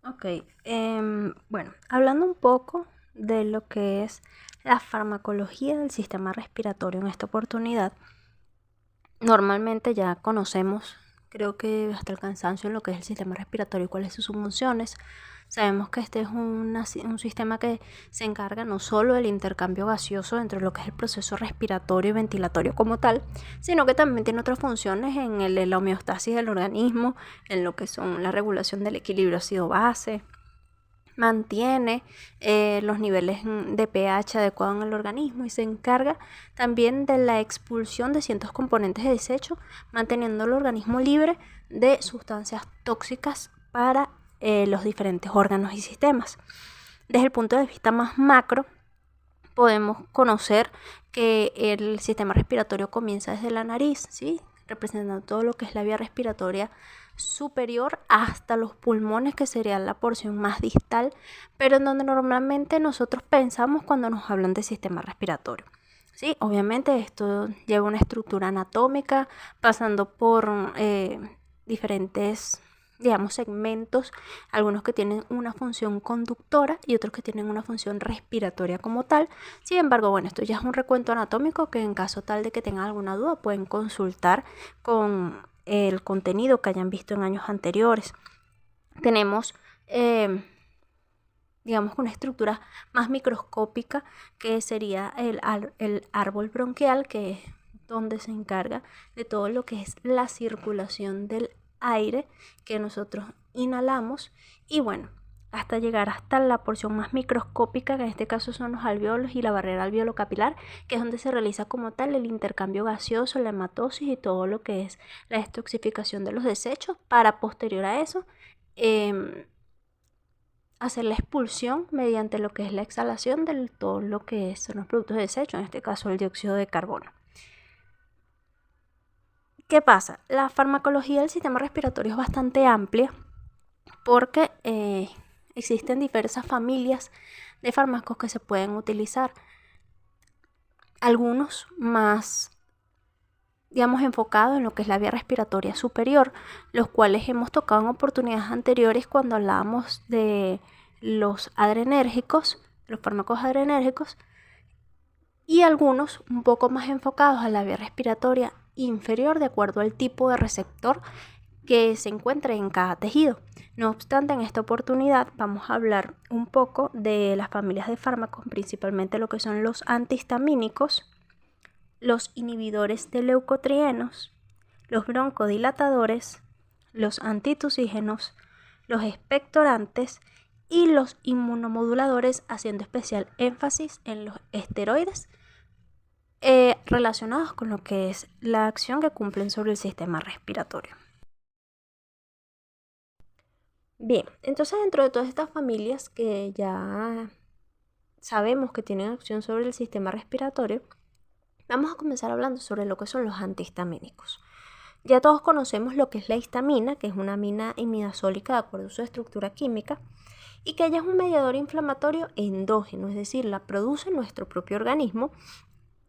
Ok, bueno, hablando un poco de lo que es la farmacología del sistema respiratorio en esta oportunidad, normalmente ya conocemos, creo que hasta el cansancio, en lo que es el sistema respiratorio y cuáles son sus funciones. Sabemos que este es un sistema que se encarga no solo del intercambio gaseoso dentro de lo que es el proceso respiratorio y ventilatorio como tal, sino que también tiene otras funciones en la homeostasis del organismo, en lo que son la regulación del equilibrio ácido-base, mantiene los niveles de pH adecuados en el organismo y se encarga también de la expulsión de ciertos componentes de desecho, manteniendo el organismo libre de sustancias tóxicas para los diferentes órganos y sistemas. Desde el punto de vista más macro, podemos conocer que el sistema respiratorio comienza desde la nariz, ¿sí? Representando todo lo que es la vía respiratoria superior hasta los pulmones, que sería la porción más distal, pero en donde normalmente nosotros pensamos cuando nos hablan de sistema respiratorio. Sí, obviamente esto lleva una estructura anatómica, pasando por diferentes, digamos, segmentos, algunos que tienen una función conductora y otros que tienen una función respiratoria como tal. Sin embargo, bueno, esto ya es un recuento anatómico que en caso tal de que tengan alguna duda pueden consultar con el contenido que hayan visto en años anteriores. Tenemos, digamos, una estructura más microscópica, que sería el árbol bronquial, que es donde se encarga de todo lo que es la circulación del aire que nosotros inhalamos, y bueno, hasta llegar hasta la porción más microscópica, que en este caso son los alvéolos y la barrera alveolo-capilar, que es donde se realiza como tal el intercambio gaseoso, la hematosis y todo lo que es la detoxificación de los desechos, para posterior a eso hacer la expulsión mediante lo que es la exhalación de todo lo que son los productos de desecho, en este caso el dióxido de carbono. ¿Qué pasa? La farmacología del sistema respiratorio es bastante amplia porque existen diversas familias de fármacos que se pueden utilizar. Algunos más, digamos, enfocados en lo que es la vía respiratoria superior, los cuales hemos tocado en oportunidades anteriores cuando hablábamos de los adrenérgicos, los fármacos adrenérgicos, y algunos un poco más enfocados a la vía respiratoria inferior de acuerdo al tipo de receptor que se encuentre en cada tejido. No obstante, en esta oportunidad vamos a hablar un poco de las familias de fármacos, principalmente lo que son los antihistamínicos, los inhibidores de leucotrienos, los broncodilatadores, los antitusígenos, los expectorantes y los inmunomoduladores, haciendo especial énfasis en los esteroides relacionados con lo que es la acción que cumplen sobre el sistema respiratorio. Bien, entonces dentro de todas estas familias que ya sabemos que tienen acción sobre el sistema respiratorio, vamos a comenzar hablando sobre lo que son los antihistamínicos. Ya todos conocemos lo que es la histamina, que es una amina imidazólica de acuerdo a su estructura química, y que ella es un mediador inflamatorio endógeno, es decir, la produce nuestro propio organismo,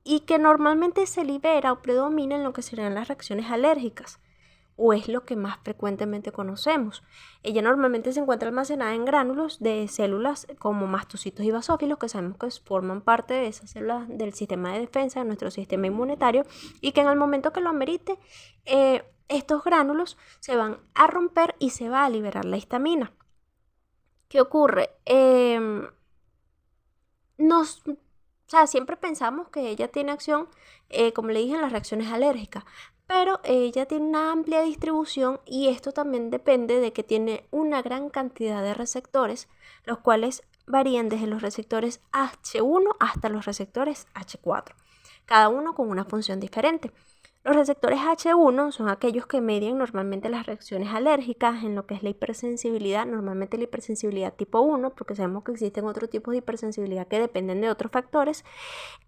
y que normalmente se libera o predomina en lo que serían las reacciones alérgicas, o es lo que más frecuentemente conocemos. Ella normalmente se encuentra almacenada en gránulos de células como mastocitos y basófilos, que sabemos que forman parte de esas células del sistema de defensa de nuestro sistema inmunitario, y que en el momento que lo amerite, estos gránulos se van a romper y se va a liberar la histamina. ¿Qué ocurre? O sea, siempre pensamos que ella tiene acción, como le dije, en las reacciones alérgicas, pero ella tiene una amplia distribución, y esto también depende de que tiene una gran cantidad de receptores, los cuales varían desde los receptores H1 hasta los receptores H4, cada uno con una función diferente. Los receptores H1 son aquellos que median normalmente las reacciones alérgicas en lo que es la hipersensibilidad, normalmente la hipersensibilidad tipo 1, porque sabemos que existen otros tipos de hipersensibilidad que dependen de otros factores,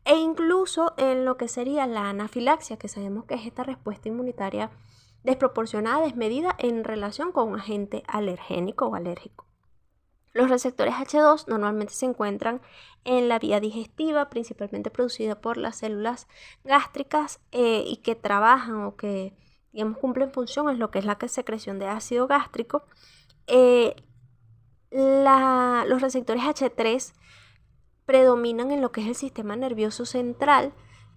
e incluso en lo que sería la anafilaxia, que sabemos que es esta respuesta inmunitaria desproporcionada, desmedida en relación con un agente alergénico o alérgico. Los receptores H2 normalmente se encuentran en la vía digestiva, principalmente producida por las células gástricas, y que trabajan o que, digamos, cumplen función en lo que es la secreción de ácido gástrico. Los receptores H3 predominan en lo que es el sistema nervioso central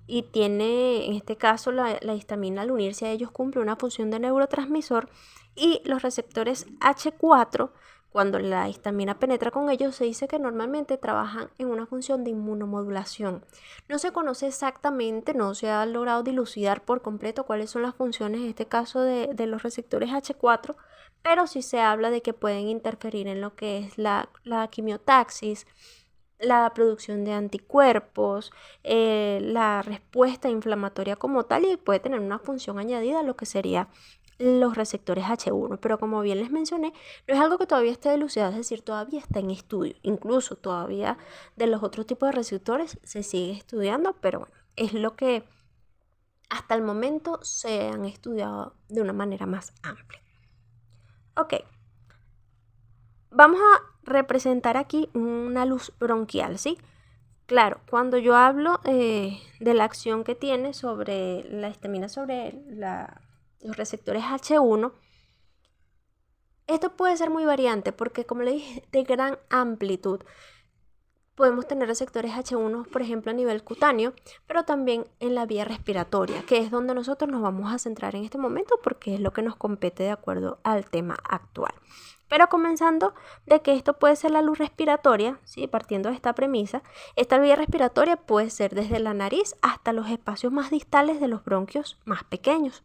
y tiene, en este caso, la histamina al unirse a ellos cumple una función de neurotransmisor, y los receptores H4, cuando la histamina penetra con ellos, se dice que normalmente trabajan en una función de inmunomodulación. No se conoce exactamente, no se ha logrado dilucidar por completo cuáles son las funciones en este caso de los receptores H4, pero sí se habla de que pueden interferir en lo que es la quimiotaxis, la producción de anticuerpos, la respuesta inflamatoria como tal, y puede tener una función añadida a lo que sería los receptores H1, pero como bien les mencioné, no es algo que todavía esté dilucidado, es decir, todavía está en estudio. Incluso todavía de los otros tipos de receptores se sigue estudiando, pero bueno, es lo que hasta el momento se han estudiado de una manera más amplia. Ok, vamos a representar aquí una luz bronquial, ¿sí? Claro, cuando yo hablo de la acción que tiene sobre la histamina sobre los receptores H1, esto puede ser muy variante porque, como le dije, de gran amplitud. Podemos tener receptores H1, por ejemplo, a nivel cutáneo, pero también en la vía respiratoria, que es donde nosotros nos vamos a centrar en este momento porque es lo que nos compete de acuerdo al tema actual. Pero comenzando de que esto puede ser la luz respiratoria, ¿sí? Partiendo de esta premisa, esta vía respiratoria puede ser desde la nariz hasta los espacios más distales de los bronquios más pequeños.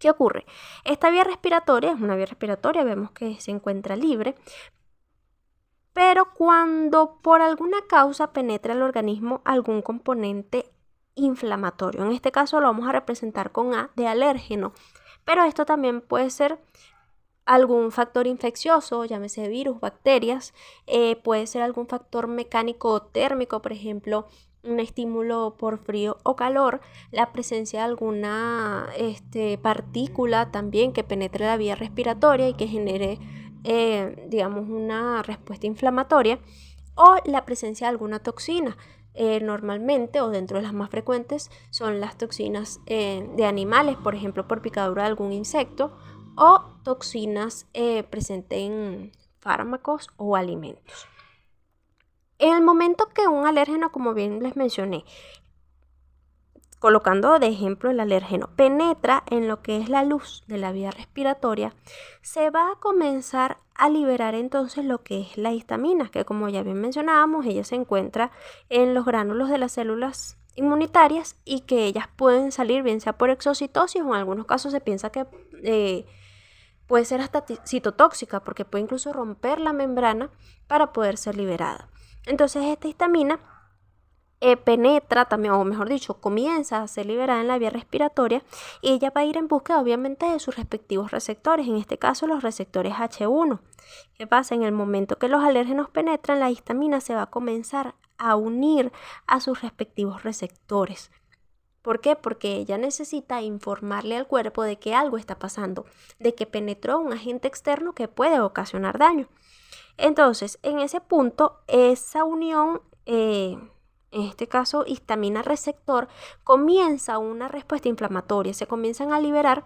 ¿Qué ocurre? Esta vía respiratoria es una vía respiratoria, vemos que se encuentra libre, pero cuando por alguna causa penetra el organismo algún componente inflamatorio, en este caso lo vamos a representar con A de alérgeno, pero esto también puede ser algún factor infeccioso, llámese virus, bacterias, puede ser algún factor mecánico o térmico, por ejemplo, un estímulo por frío o calor, la presencia de alguna partícula también que penetre la vía respiratoria y que genere, digamos, una respuesta inflamatoria, o la presencia de alguna toxina. Normalmente, o dentro de las más frecuentes, son las toxinas de animales, por ejemplo, por picadura de algún insecto, o toxinas presentes en fármacos o alimentos. En el momento que un alérgeno, como bien les mencioné, colocando de ejemplo el alérgeno, penetra en lo que es la luz de la vía respiratoria, se va a comenzar a liberar entonces lo que es la histamina, que como ya bien mencionábamos, ella se encuentra en los gránulos de las células inmunitarias y que ellas pueden salir bien sea por exocitosis, o en algunos casos se piensa que puede ser hasta citotóxica porque puede incluso romper la membrana para poder ser liberada. Entonces esta histamina penetra también, o mejor dicho, comienza a ser liberada en la vía respiratoria, y ella va a ir en búsqueda obviamente de sus respectivos receptores, en este caso los receptores H1. ¿Qué pasa? En el momento que los alérgenos penetran, la histamina se va a comenzar a unir a sus respectivos receptores. ¿Por qué? Porque ella necesita informarle al cuerpo de que algo está pasando, de que penetró un agente externo que puede ocasionar daño. Entonces, en ese punto, esa unión, en este caso histamina receptor, comienza una respuesta inflamatoria, se comienzan a liberar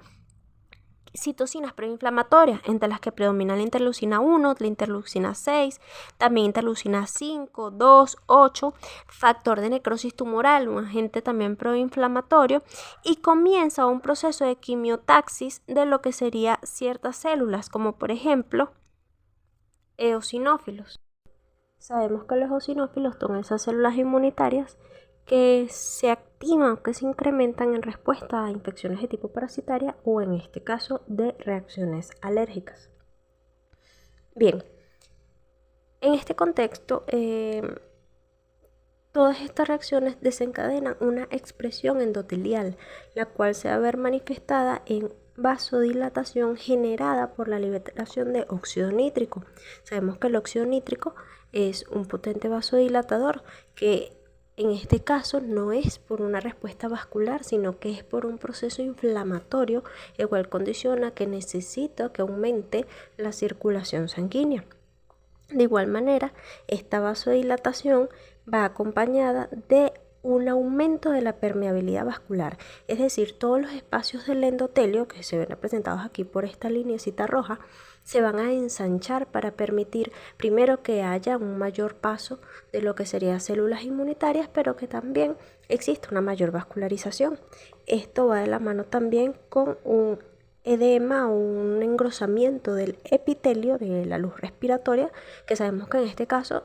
citocinas proinflamatorias, entre las que predomina la interleucina 1, la interleucina 6, también interleucina 5, 2, 8, factor de necrosis tumoral, un agente también proinflamatorio, y comienza un proceso de quimiotaxis de lo que serían ciertas células, como por ejemplo eosinófilos. Sabemos que los eosinófilos son esas células inmunitarias que se activan, que se incrementan en respuesta a infecciones de tipo parasitaria o en este caso de reacciones alérgicas. Bien, en este contexto, todas estas reacciones desencadenan una expresión endotelial, la cual se va a ver manifestada en vasodilatación generada por la liberación de óxido nítrico. Sabemos que el óxido nítrico es un potente vasodilatador que en este caso no es por una respuesta vascular, sino que es por un proceso inflamatorio, el cual condiciona que necesita que aumente la circulación sanguínea. De igual manera, esta vasodilatación va acompañada de un aumento de la permeabilidad vascular, es decir, todos los espacios del endotelio que se ven representados aquí por esta lineecita roja se van a ensanchar para permitir primero que haya un mayor paso de lo que serían células inmunitarias, pero que también existe una mayor vascularización. Esto va de la mano también con un edema o un engrosamiento del epitelio de la luz respiratoria, que sabemos que en este caso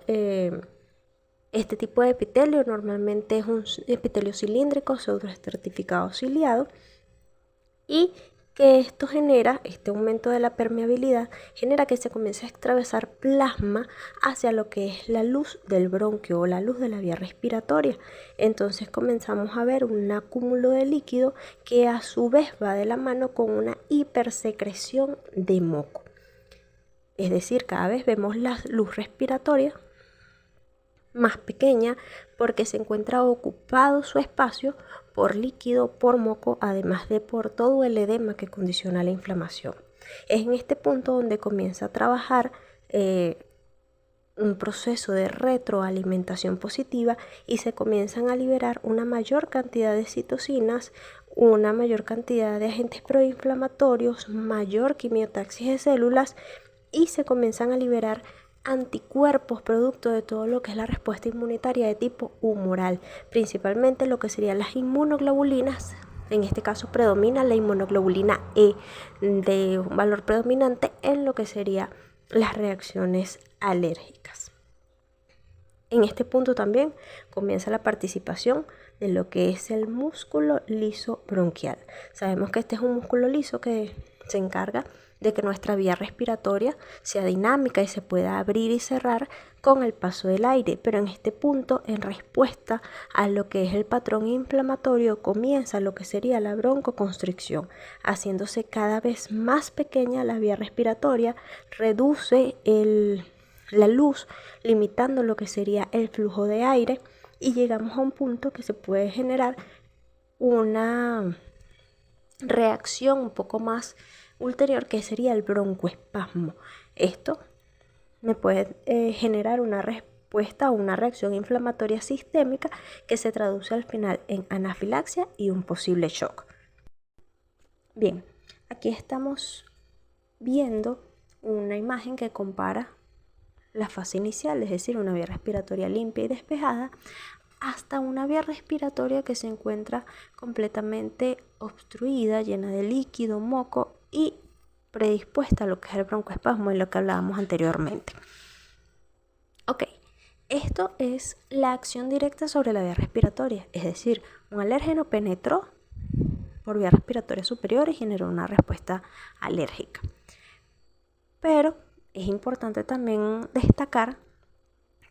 este tipo de epitelio normalmente es un epitelio cilíndrico pseudoestratificado ciliado, y que esto genera, este aumento de la permeabilidad, genera que se comience a extravasar plasma hacia lo que es la luz del bronquio o la luz de la vía respiratoria. Entonces comenzamos a ver un acúmulo de líquido que a su vez va de la mano con una hipersecreción de moco. Es decir, cada vez vemos la luz respiratoria más pequeña porque se encuentra ocupado su espacio por líquido, por moco, además de por todo el edema que condiciona la inflamación. Es en este punto donde comienza a trabajar un proceso de retroalimentación positiva y se comienzan a liberar una mayor cantidad de citocinas, una mayor cantidad de agentes proinflamatorios, mayor quimiotaxis de células, y se comienzan a liberar anticuerpos producto de todo lo que es la respuesta inmunitaria de tipo humoral, principalmente lo que serían las inmunoglobulinas. En este caso predomina la inmunoglobulina E de un valor predominante en lo que serían las reacciones alérgicas. En este punto también comienza la participación de lo que es el músculo liso bronquial. Sabemos que este es un músculo liso que se encarga de que nuestra vía respiratoria sea dinámica y se pueda abrir y cerrar con el paso del aire, pero en este punto, en respuesta a lo que es el patrón inflamatorio, comienza lo que sería la broncoconstricción, haciéndose cada vez más pequeña la vía respiratoria, reduce la luz, limitando lo que sería el flujo de aire, y llegamos a un punto que se puede generar una reacción un poco más ulterior, que sería el broncoespasmo. Esto me puede generar una respuesta o una reacción inflamatoria sistémica que se traduce al final en anafilaxia y un posible shock. Bien, aquí estamos viendo una imagen que compara la fase inicial, es decir, una vía respiratoria limpia y despejada, hasta una vía respiratoria que se encuentra completamente obstruida, llena de líquido, moco y predispuesta a lo que es el broncoespasmo, y lo que hablábamos anteriormente. Ok, esto es la acción directa sobre la vía respiratoria, es decir, un alérgeno penetró por vías respiratorias superiores y generó una respuesta alérgica. Pero es importante también destacar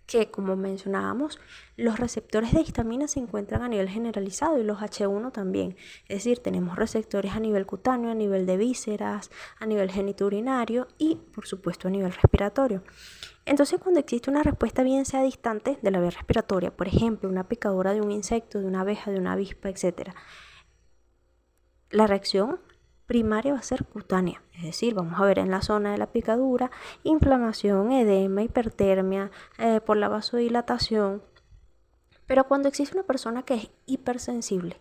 que, como mencionábamos, los receptores de histamina se encuentran a nivel generalizado y los H1 también. Es decir, tenemos receptores a nivel cutáneo, a nivel de vísceras, a nivel genitourinario y, por supuesto, a nivel respiratorio. Entonces, cuando existe una respuesta, bien sea distante de la vía respiratoria, por ejemplo, una picadura de un insecto, de una abeja, de una avispa, etc., la reacción primaria va a ser cutánea, es decir, vamos a ver en la zona de la picadura inflamación, edema, hipertermia por la vasodilatación. Pero cuando existe una persona que es hipersensible,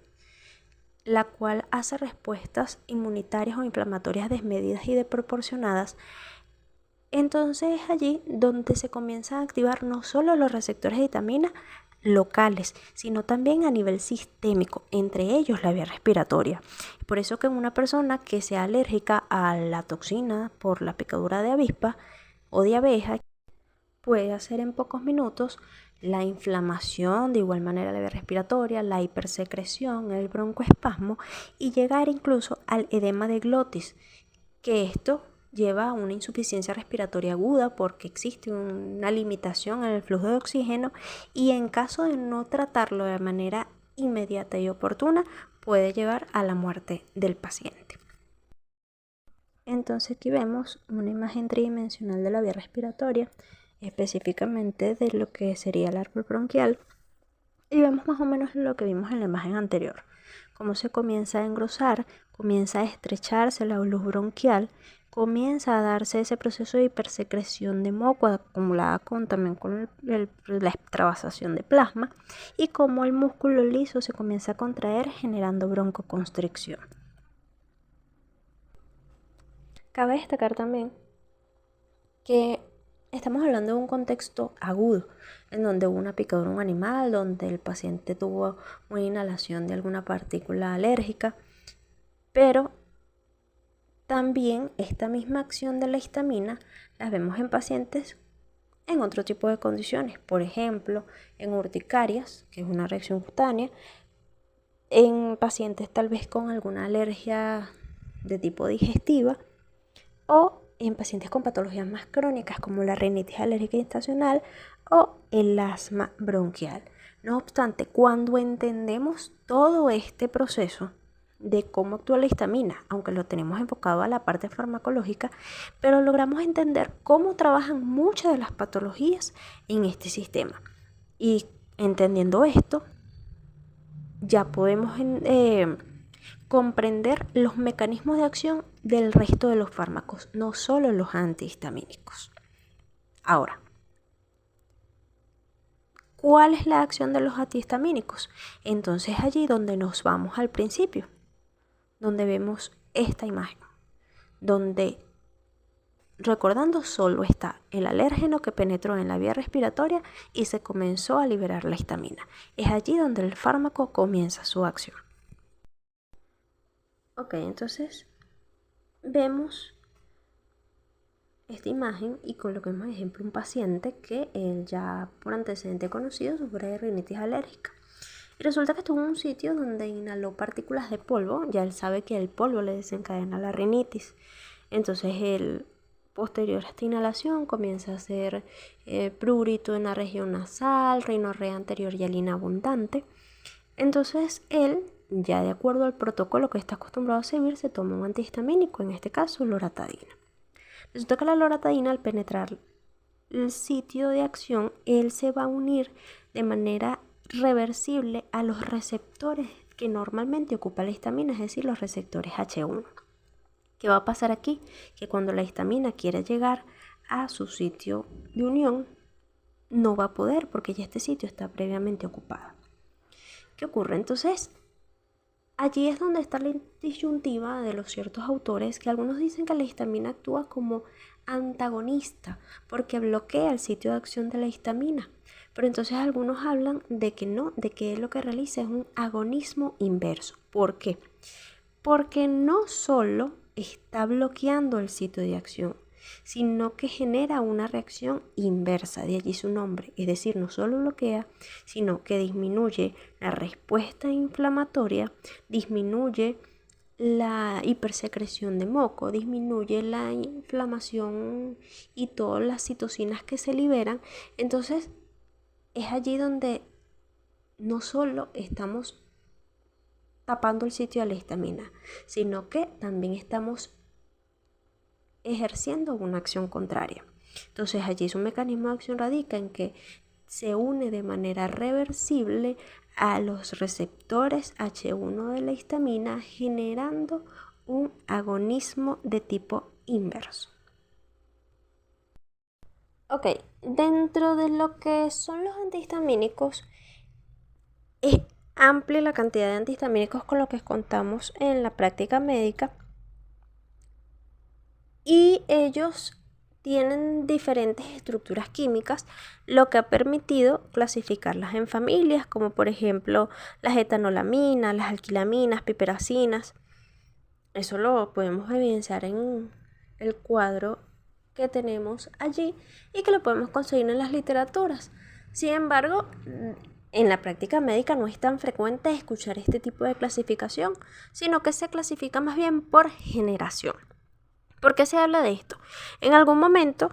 la cual hace respuestas inmunitarias o inflamatorias desmedidas y desproporcionadas, entonces es allí donde se comienzan a activar no solo los receptores de histamina locales, sino también a nivel sistémico, entre ellos la vía respiratoria. Por eso que en una persona que sea alérgica a la toxina por la picadura de avispa o de abeja, puede hacer en pocos minutos la inflamación, de igual manera la vía respiratoria, la hipersecreción, el broncoespasmo y llegar incluso al edema de glotis, que esto lleva a una insuficiencia respiratoria aguda porque existe una limitación en el flujo de oxígeno, y en caso de no tratarlo de manera inmediata y oportuna puede llevar a la muerte del paciente. Entonces aquí vemos una imagen tridimensional de la vía respiratoria, específicamente de lo que sería el árbol bronquial, y vemos más o menos lo que vimos en la imagen anterior, cómo se comienza a engrosar, comienza a estrecharse la luz bronquial, comienza a darse ese proceso de hipersecreción de moco acumulada también con la extravasación de plasma, y cómo el músculo liso se comienza a contraer generando broncoconstricción. Cabe destacar también que estamos hablando de un contexto agudo, en donde hubo una picadura de un animal, donde el paciente tuvo una inhalación de alguna partícula alérgica, pero también esta misma acción de la histamina la vemos en pacientes en otro tipo de condiciones, por ejemplo, en urticarias, que es una reacción cutánea, en pacientes tal vez con alguna alergia de tipo digestiva o en pacientes con patologías más crónicas como la rinitis alérgica estacional o el asma bronquial. No obstante, cuando entendemos todo este proceso de cómo actúa la histamina, aunque lo tenemos enfocado a la parte farmacológica, pero logramos entender cómo trabajan muchas de las patologías en este sistema. Y entendiendo esto, ya podemos comprender los mecanismos de acción del resto de los fármacos, no solo los antihistamínicos. Ahora, ¿cuál es la acción de los antihistamínicos? Entonces allí donde nos vamos al principio, donde vemos esta imagen, donde recordando solo está el alérgeno que penetró en la vía respiratoria y se comenzó a liberar la histamina. Es allí donde el fármaco comienza su acción. Ok, entonces vemos esta imagen y coloquemos ejemplo un paciente que él ya por antecedente conocido sufre de rinitis alérgica. Y resulta que estuvo en un sitio donde inhaló partículas de polvo, ya él sabe que el polvo le desencadena la rinitis. Entonces él, posterior a esta inhalación, comienza a hacer prurito en la región nasal, rinorrea anterior y alina abundante. Entonces él, ya de acuerdo al protocolo que está acostumbrado a seguir, se toma un antihistamínico, en este caso loratadina. Resulta que la loratadina, al penetrar el sitio de acción, él se va a unir de manera reversible a los receptores que normalmente ocupa la histamina, es decir, los receptores H1. ¿Qué va a pasar aquí? Que cuando la histamina quiere llegar a su sitio de unión, no va a poder porque ya este sitio está previamente ocupado. ¿Qué ocurre? Entonces, allí es donde está la disyuntiva de los ciertos autores, que algunos dicen que la histamina actúa como antagonista porque bloquea el sitio de acción de la histamina. Pero entonces algunos hablan de que no, de que lo que realiza es un agonismo inverso. ¿Por qué? Porque no solo está bloqueando el sitio de acción, sino que genera una reacción inversa, de allí su nombre. Es decir, no solo bloquea, sino que disminuye la respuesta inflamatoria, disminuye la hipersecreción de moco, disminuye la inflamación y todas las citocinas que se liberan. Entonces, es allí donde no solo estamos tapando el sitio de la histamina, sino que también estamos ejerciendo una acción contraria. Entonces allí su mecanismo de acción radica en que se une de manera reversible a los receptores H1 de la histamina, generando un agonismo de tipo inverso. Ok, dentro de lo que son los antihistamínicos, es amplia la cantidad de antihistamínicos con los que contamos en la práctica médica y ellos tienen diferentes estructuras químicas, lo que ha permitido clasificarlas en familias, como por ejemplo las etanolaminas, las alquilaminas, piperacinas. Eso lo podemos evidenciar en el cuadro que tenemos allí y que lo podemos conseguir en las literaturas. Sin embargo, en la práctica médica no es tan frecuente escuchar este tipo de clasificación, sino que se clasifica más bien por generación. ¿Por qué se habla de esto? En algún momento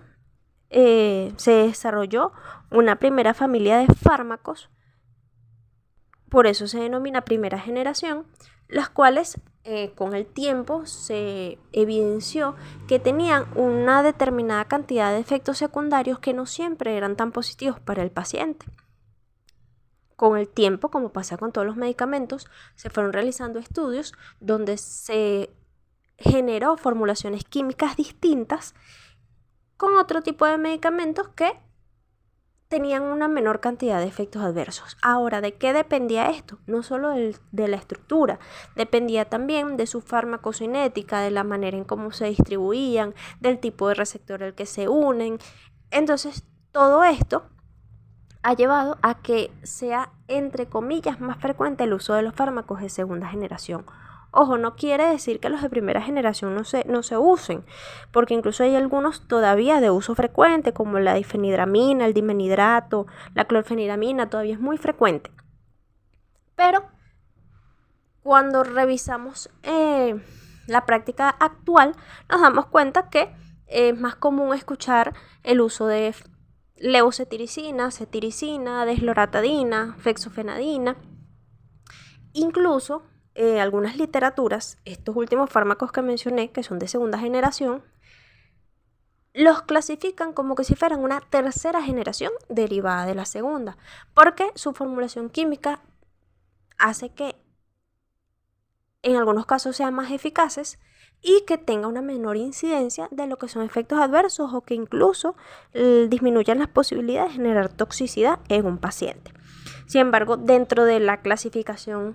se desarrolló una primera familia de fármacos, por eso se denomina primera generación, las cuales con el tiempo se evidenció que tenían una determinada cantidad de efectos secundarios que no siempre eran tan positivos para el paciente. Con el tiempo, como pasa con todos los medicamentos, se fueron realizando estudios donde se generó formulaciones químicas distintas con otro tipo de medicamentos que tenían una menor cantidad de efectos adversos. Ahora, ¿de qué dependía esto? No solo de la estructura, dependía también de su farmacocinética, de la manera en cómo se distribuían, del tipo de receptor al que se unen. Entonces, todo esto ha llevado a que sea, entre comillas, más frecuente el uso de los fármacos de segunda generación. Ojo, no quiere decir que los de primera generación no se usen, porque incluso hay algunos todavía de uso frecuente, como la difenidramina, el dimenidrato, la clorfeniramina, todavía es muy frecuente. Pero cuando revisamos la práctica actual, nos damos cuenta que es más común escuchar el uso de levocetiricina, cetiricina, desloratadina, fexofenadina. Incluso algunas literaturas, estos últimos fármacos que mencioné, que son de segunda generación, los clasifican como que si fueran una tercera generación derivada de la segunda, porque su formulación química hace que en algunos casos sean más eficaces y que tenga una menor incidencia de lo que son efectos adversos o que incluso disminuyan las posibilidades de generar toxicidad en un paciente. Sin embargo, dentro de la clasificación,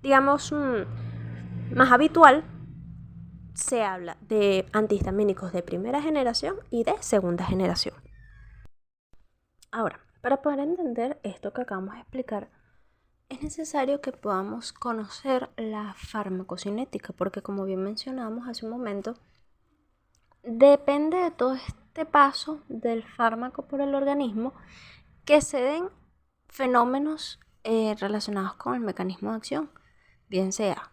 digamos, más habitual, se habla de antihistamínicos de primera generación y de segunda generación. Ahora, para poder entender esto que acabamos de explicar, es necesario que podamos conocer la farmacocinética, porque como bien mencionamos hace un momento, depende de todo este paso del fármaco por el organismo que se den fenómenos relacionados con el mecanismo de acción, bien sea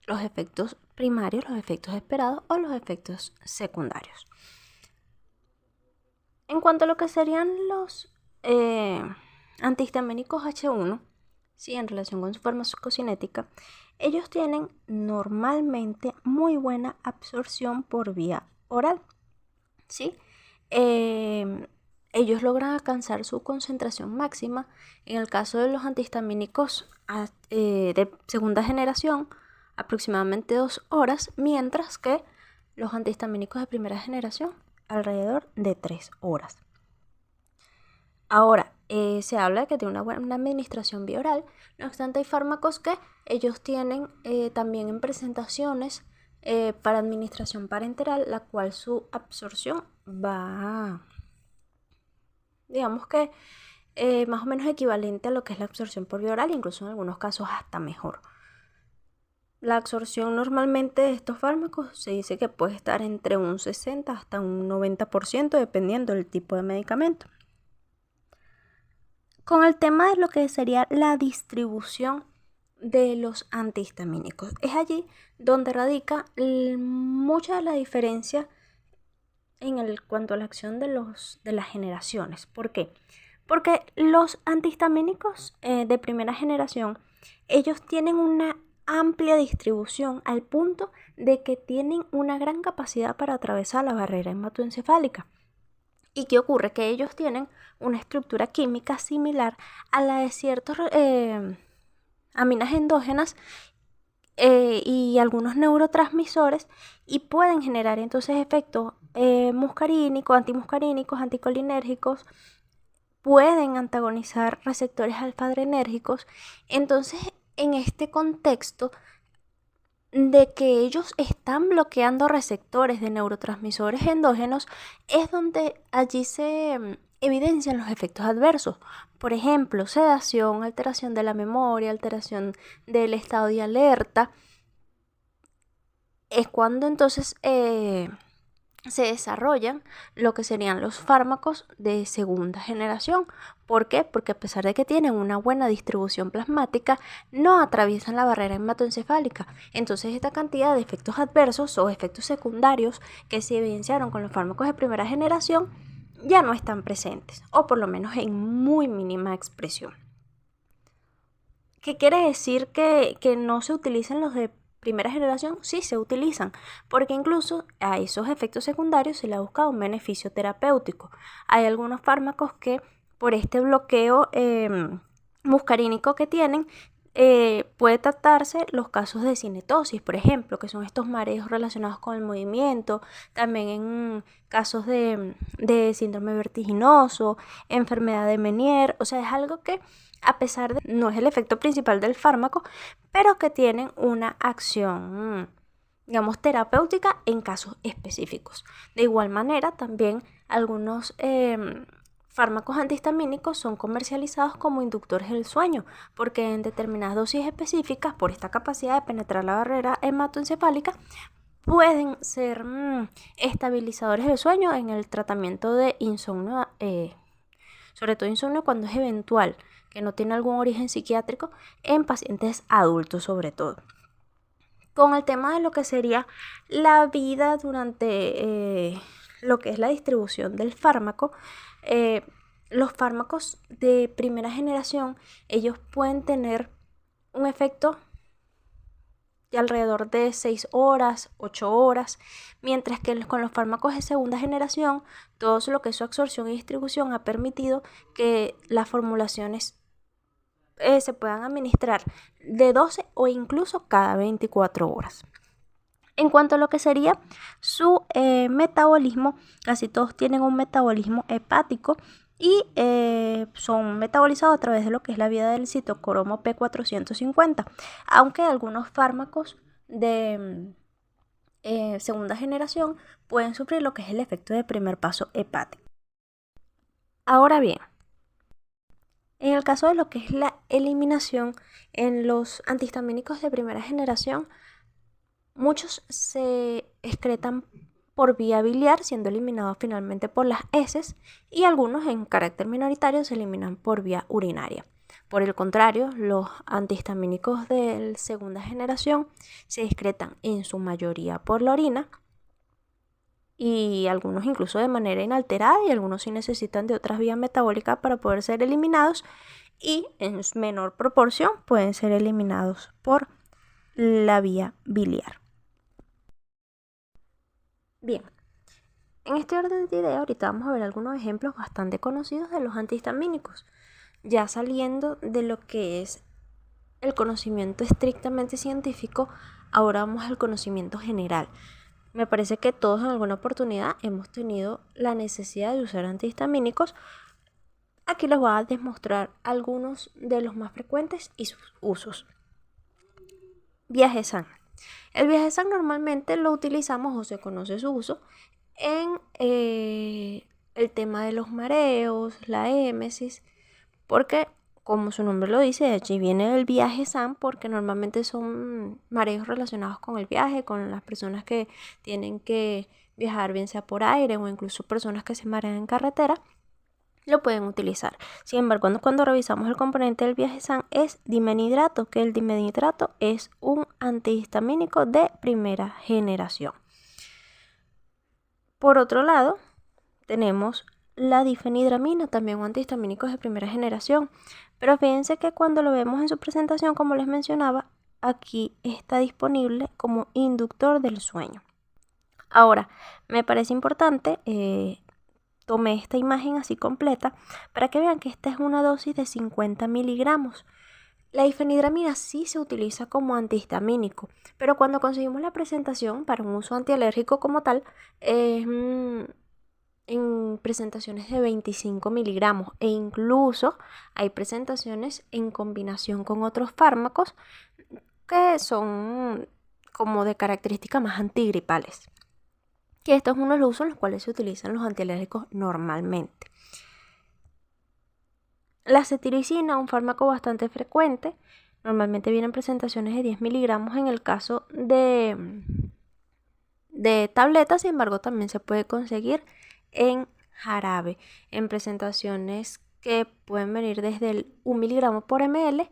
los efectos primarios, los efectos esperados o los efectos secundarios. En cuanto a lo que serían los antihistamínicos H1, sí, en relación con su farmacocinética, ellos tienen normalmente muy buena absorción por vía oral, ¿sí? Ellos logran alcanzar su concentración máxima en el caso de los antihistamínicos de segunda generación, aproximadamente 2 horas, mientras que los antihistamínicos de primera generación alrededor de 3 horas. Ahora, se habla de que tiene una buena administración vía oral, no obstante hay fármacos que ellos tienen también en presentaciones para administración parenteral, la cual su absorción va, digamos que más o menos equivalente a lo que es la absorción por vía oral, incluso en algunos casos hasta mejor. La absorción normalmente de estos fármacos se dice que puede estar entre un 60 hasta un 90% dependiendo del tipo de medicamento. Con el tema de lo que sería la distribución de los antihistamínicos, es allí donde radica mucha de la diferencia en cuanto a la acción de las generaciones. ¿Por qué? Porque los antihistamínicos de primera generación, ellos tienen una amplia distribución al punto de que tienen una gran capacidad para atravesar la barrera hematoencefálica. ¿Y qué ocurre? Que ellos tienen una estructura química similar a la de ciertos aminas endógenas y algunos neurotransmisores, y pueden generar entonces efectos muscarínicos, antimuscarínicos, anticolinérgicos, pueden antagonizar receptores alfa-adrenérgicos. Entonces, en este contexto de que ellos están bloqueando receptores de neurotransmisores endógenos, es donde allí se evidencian los efectos adversos. Por ejemplo, sedación, alteración de la memoria, alteración del estado de alerta. Es cuando entonces se desarrollan lo que serían los fármacos de segunda generación. ¿Por qué? Porque a pesar de que tienen una buena distribución plasmática, no atraviesan la barrera hematoencefálica. Entonces esta cantidad de efectos adversos o efectos secundarios que se evidenciaron con los fármacos de primera generación ya no están presentes, o por lo menos en muy mínima expresión. ¿Qué quiere decir que no se utilicen los de primera generación? Sí se utilizan, porque incluso a esos efectos secundarios se le ha buscado un beneficio terapéutico. Hay algunos fármacos que por este bloqueo muscarínico que tienen, puede tratarse los casos de cinetosis, por ejemplo, que son estos mareos relacionados con el movimiento, también en casos de síndrome vertiginoso, enfermedad de Meniere, o sea, es algo que a pesar de no es el efecto principal del fármaco, pero que tienen una acción, digamos, terapéutica en casos específicos. De igual manera, también algunos fármacos antihistamínicos son comercializados como inductores del sueño, porque en determinadas dosis específicas, por esta capacidad de penetrar la barrera hematoencefálica, pueden ser estabilizadores del sueño en el tratamiento de insomnio, sobre todo insomnio cuando es eventual, que no tiene algún origen psiquiátrico, en pacientes adultos sobre todo. Con el tema de lo que sería la vida durante lo que es la distribución del fármaco, los fármacos de primera generación, ellos pueden tener un efecto de alrededor de 6 horas, 8 horas, mientras que con los fármacos de segunda generación, todo lo que es su absorción y distribución ha permitido que las formulaciones se puedan administrar de 12 o incluso cada 24 horas. En cuanto a lo que sería su metabolismo, casi todos tienen un metabolismo hepático y son metabolizados a través de lo que es la vía del citocromo P450, aunque algunos fármacos de segunda generación pueden sufrir lo que es el efecto de primer paso hepático. Ahora bien, en el caso de lo que es la eliminación en los antihistamínicos de primera generación, muchos se excretan por vía biliar, siendo eliminados finalmente por las heces, y algunos en carácter minoritario se eliminan por vía urinaria. Por el contrario, los antihistamínicos de segunda generación se excretan en su mayoría por la orina, y algunos incluso de manera inalterada, y algunos sí necesitan de otras vías metabólicas para poder ser eliminados, y en menor proporción pueden ser eliminados por la vía biliar. Bien, en este orden de ideas ahorita vamos a ver algunos ejemplos bastante conocidos de los antihistamínicos, ya saliendo de lo que es el conocimiento estrictamente científico. Ahora vamos al conocimiento general. Me parece que todos en alguna oportunidad hemos tenido la necesidad de usar antihistamínicos. Aquí les voy a demostrar algunos de los más frecuentes y sus usos. Viajesan. El Viajesan normalmente lo utilizamos, o se conoce su uso, en el tema de los mareos, la émesis, porque como su nombre lo dice, de allí viene el Viajesan, porque normalmente son mareos relacionados con el viaje, con las personas que tienen que viajar, bien sea por aire o incluso personas que se marean en carretera, lo pueden utilizar. Sin embargo, cuando revisamos el componente del Viajesan es dimenidrato, que el dimenidrato es un antihistamínico de primera generación. Por otro lado, tenemos la difenidramina, también un antihistamínico de primera generación. Pero fíjense que cuando lo vemos en su presentación, como les mencionaba, aquí está disponible como inductor del sueño. Ahora, me parece importante, tomé esta imagen así completa para que vean que esta es una dosis de 50 miligramos. La difenidramina sí se utiliza como antihistamínico, pero cuando conseguimos la presentación para un uso antialérgico como tal, en presentaciones de 25 miligramos, e incluso hay presentaciones en combinación con otros fármacos que son como de características más antigripales, que estos son uno de los usos en los cuales se utilizan los antialérgicos normalmente. La cetiricina, un fármaco bastante frecuente, normalmente viene en presentaciones de 10 miligramos en el caso de tabletas. Sin embargo, también se puede conseguir en jarabe, en presentaciones que pueden venir desde el 1 miligramo por ml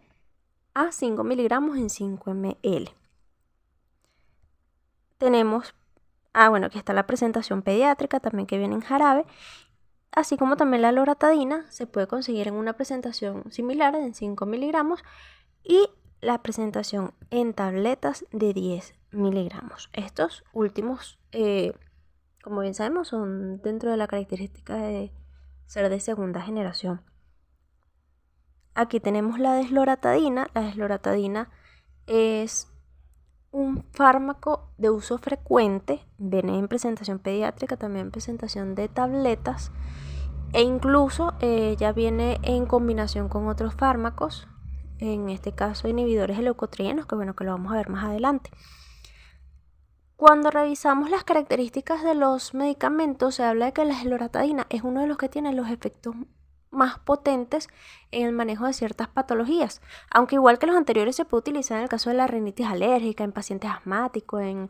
a 5 miligramos en 5 ml. Tenemos, aquí está la presentación pediátrica también, que viene en jarabe, así como también la loratadina se puede conseguir en una presentación similar en 5 miligramos, y la presentación en tabletas de 10 miligramos. Estos últimos, como bien sabemos, son dentro de la característica de ser de segunda generación. aquí tenemos la desloratadina. La desloratadina es un fármaco de uso frecuente, viene en presentación pediátrica, también en presentación de tabletas, e incluso ya viene en combinación con otros fármacos, en este caso inhibidores de leucotrienos, que bueno, que lo vamos a ver más adelante. Cuando revisamos las características de los medicamentos, se habla de que la desloratadina es uno de los que tiene los efectos más potentes en el manejo de ciertas patologías, aunque igual que los anteriores se puede utilizar en el caso de la rinitis alérgica, en pacientes asmáticos, en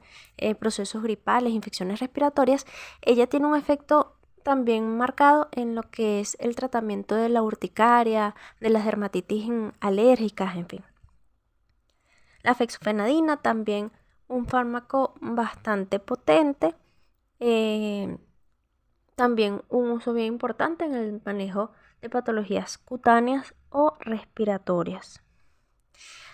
procesos gripales, infecciones respiratorias. Ella tiene un efecto también marcado en lo que es el tratamiento de la urticaria, de las dermatitis alérgicas, en fin. La fexofenadina también un fármaco bastante potente, también un uso bien importante en el manejo de patologías cutáneas o respiratorias.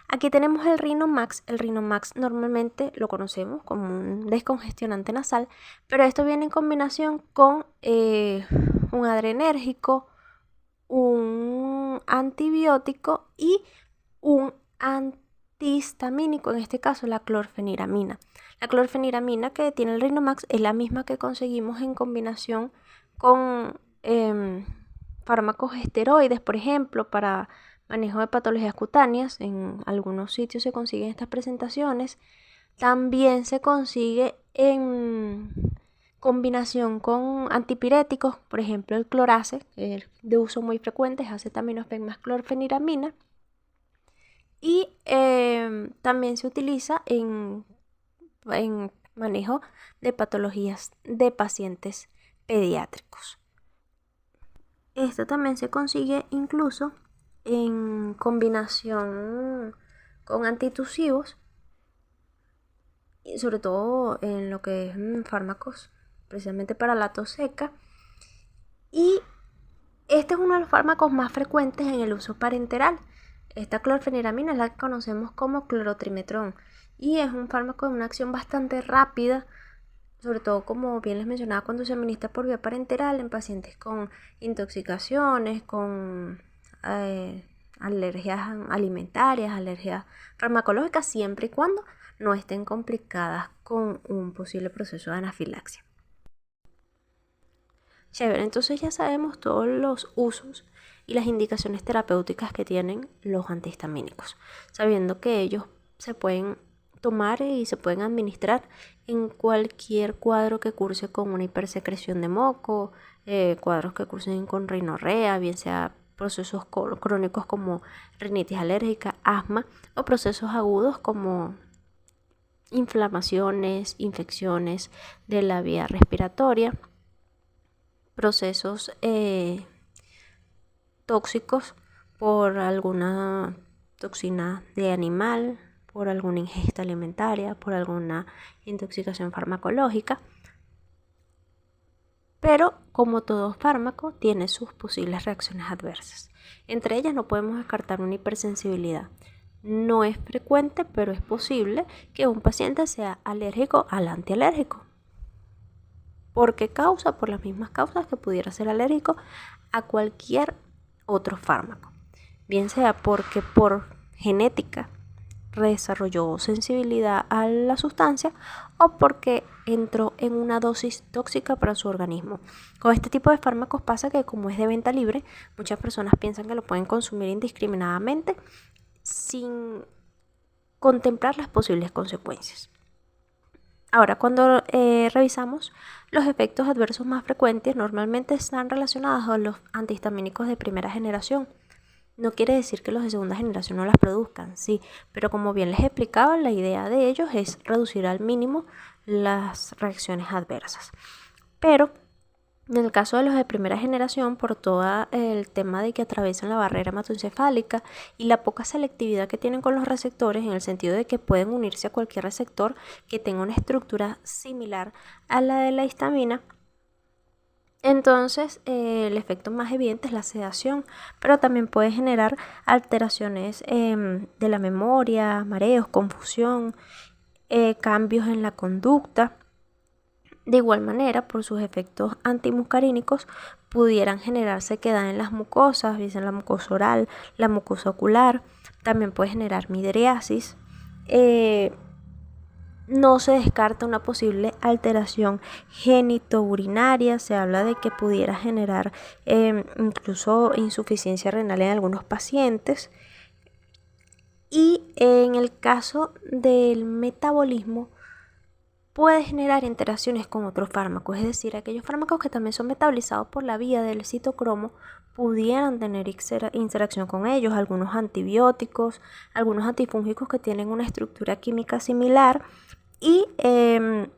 Aquí tenemos el Rinomax. El Rinomax normalmente lo conocemos como un descongestionante nasal, pero esto viene en combinación con un adrenérgico, un antibiótico y un antihistamínico, en este caso la clorfeniramina. La clorfeniramina que tiene el Rinomax es la misma que conseguimos en combinación con fármacos esteroides, por ejemplo, para manejo de patologías cutáneas. En algunos sitios se consiguen estas presentaciones. También se consigue en combinación con antipiréticos, por ejemplo el clorace, que es de uso muy frecuente, es acetaminofén más clorfeniramina. Y también se utiliza en manejo de patologías de pacientes pediátricos. Esto también se consigue incluso en combinación con antitusivos, y sobre todo en lo que es fármacos precisamente para la tos seca. Y este es uno de los fármacos más frecuentes en el uso parenteral. Esta clorfeniramina es la que conocemos como clorotrimetrón y es un fármaco de una acción bastante rápida, sobre todo, como bien les mencionaba, cuando se administra por vía parenteral en pacientes con intoxicaciones, con alergias alimentarias, alergias farmacológicas, siempre y cuando no estén complicadas con un posible proceso de anafilaxia. Chévere, entonces ya sabemos todos los usos y las indicaciones terapéuticas que tienen los antihistamínicos, sabiendo que ellos se pueden tomar y se pueden administrar en cualquier cuadro que curse con una hipersecreción de moco, cuadros que cursen con rinorrea, bien sea procesos crónicos como rinitis alérgica, asma, o procesos agudos como inflamaciones, infecciones de la vía respiratoria, procesos tóxicos por alguna toxina de animal, por alguna ingesta alimentaria, por alguna intoxicación farmacológica. Pero como todo fármaco tiene sus posibles reacciones adversas. Entre ellas no podemos descartar una hipersensibilidad. No es frecuente, pero es posible que un paciente sea alérgico al antialérgico. ¿Por qué causa? Por las mismas causas que pudiera ser alérgico a cualquier otro fármaco. Bien sea porque por genética desarrolló sensibilidad a la sustancia o porque entró en una dosis tóxica para su organismo. Con este tipo de fármacos pasa que, como es de venta libre, muchas personas piensan que lo pueden consumir indiscriminadamente sin contemplar las posibles consecuencias. Ahora, cuando revisamos los efectos adversos más frecuentes, normalmente están relacionados a los antihistamínicos de primera generación. No quiere decir que los de segunda generación no las produzcan, sí, pero como bien les explicaba, la idea de ellos es reducir al mínimo las reacciones adversas. Pero en el caso de los de primera generación, por todo el tema de que atraviesan la barrera hematoencefálica y la poca selectividad que tienen con los receptores, en el sentido de que pueden unirse a cualquier receptor que tenga una estructura similar a la de la histamina, entonces el efecto más evidente es la sedación, pero también puede generar alteraciones de la memoria, mareos, confusión, cambios en la conducta. De igual manera, por sus efectos antimuscarínicos, pudieran generar sequedad en las mucosas, bien sea la mucosa oral, la mucosa ocular, también puede generar midriasis. No se descarta una posible alteración genitourinaria, se habla de que pudiera generar incluso insuficiencia renal en algunos pacientes. Y en el caso del metabolismo, puede generar interacciones con otros fármacos, es decir, aquellos fármacos que también son metabolizados por la vía del citocromo pudieran tener interacción con ellos, algunos antibióticos, algunos antifúngicos que tienen una estructura química similar y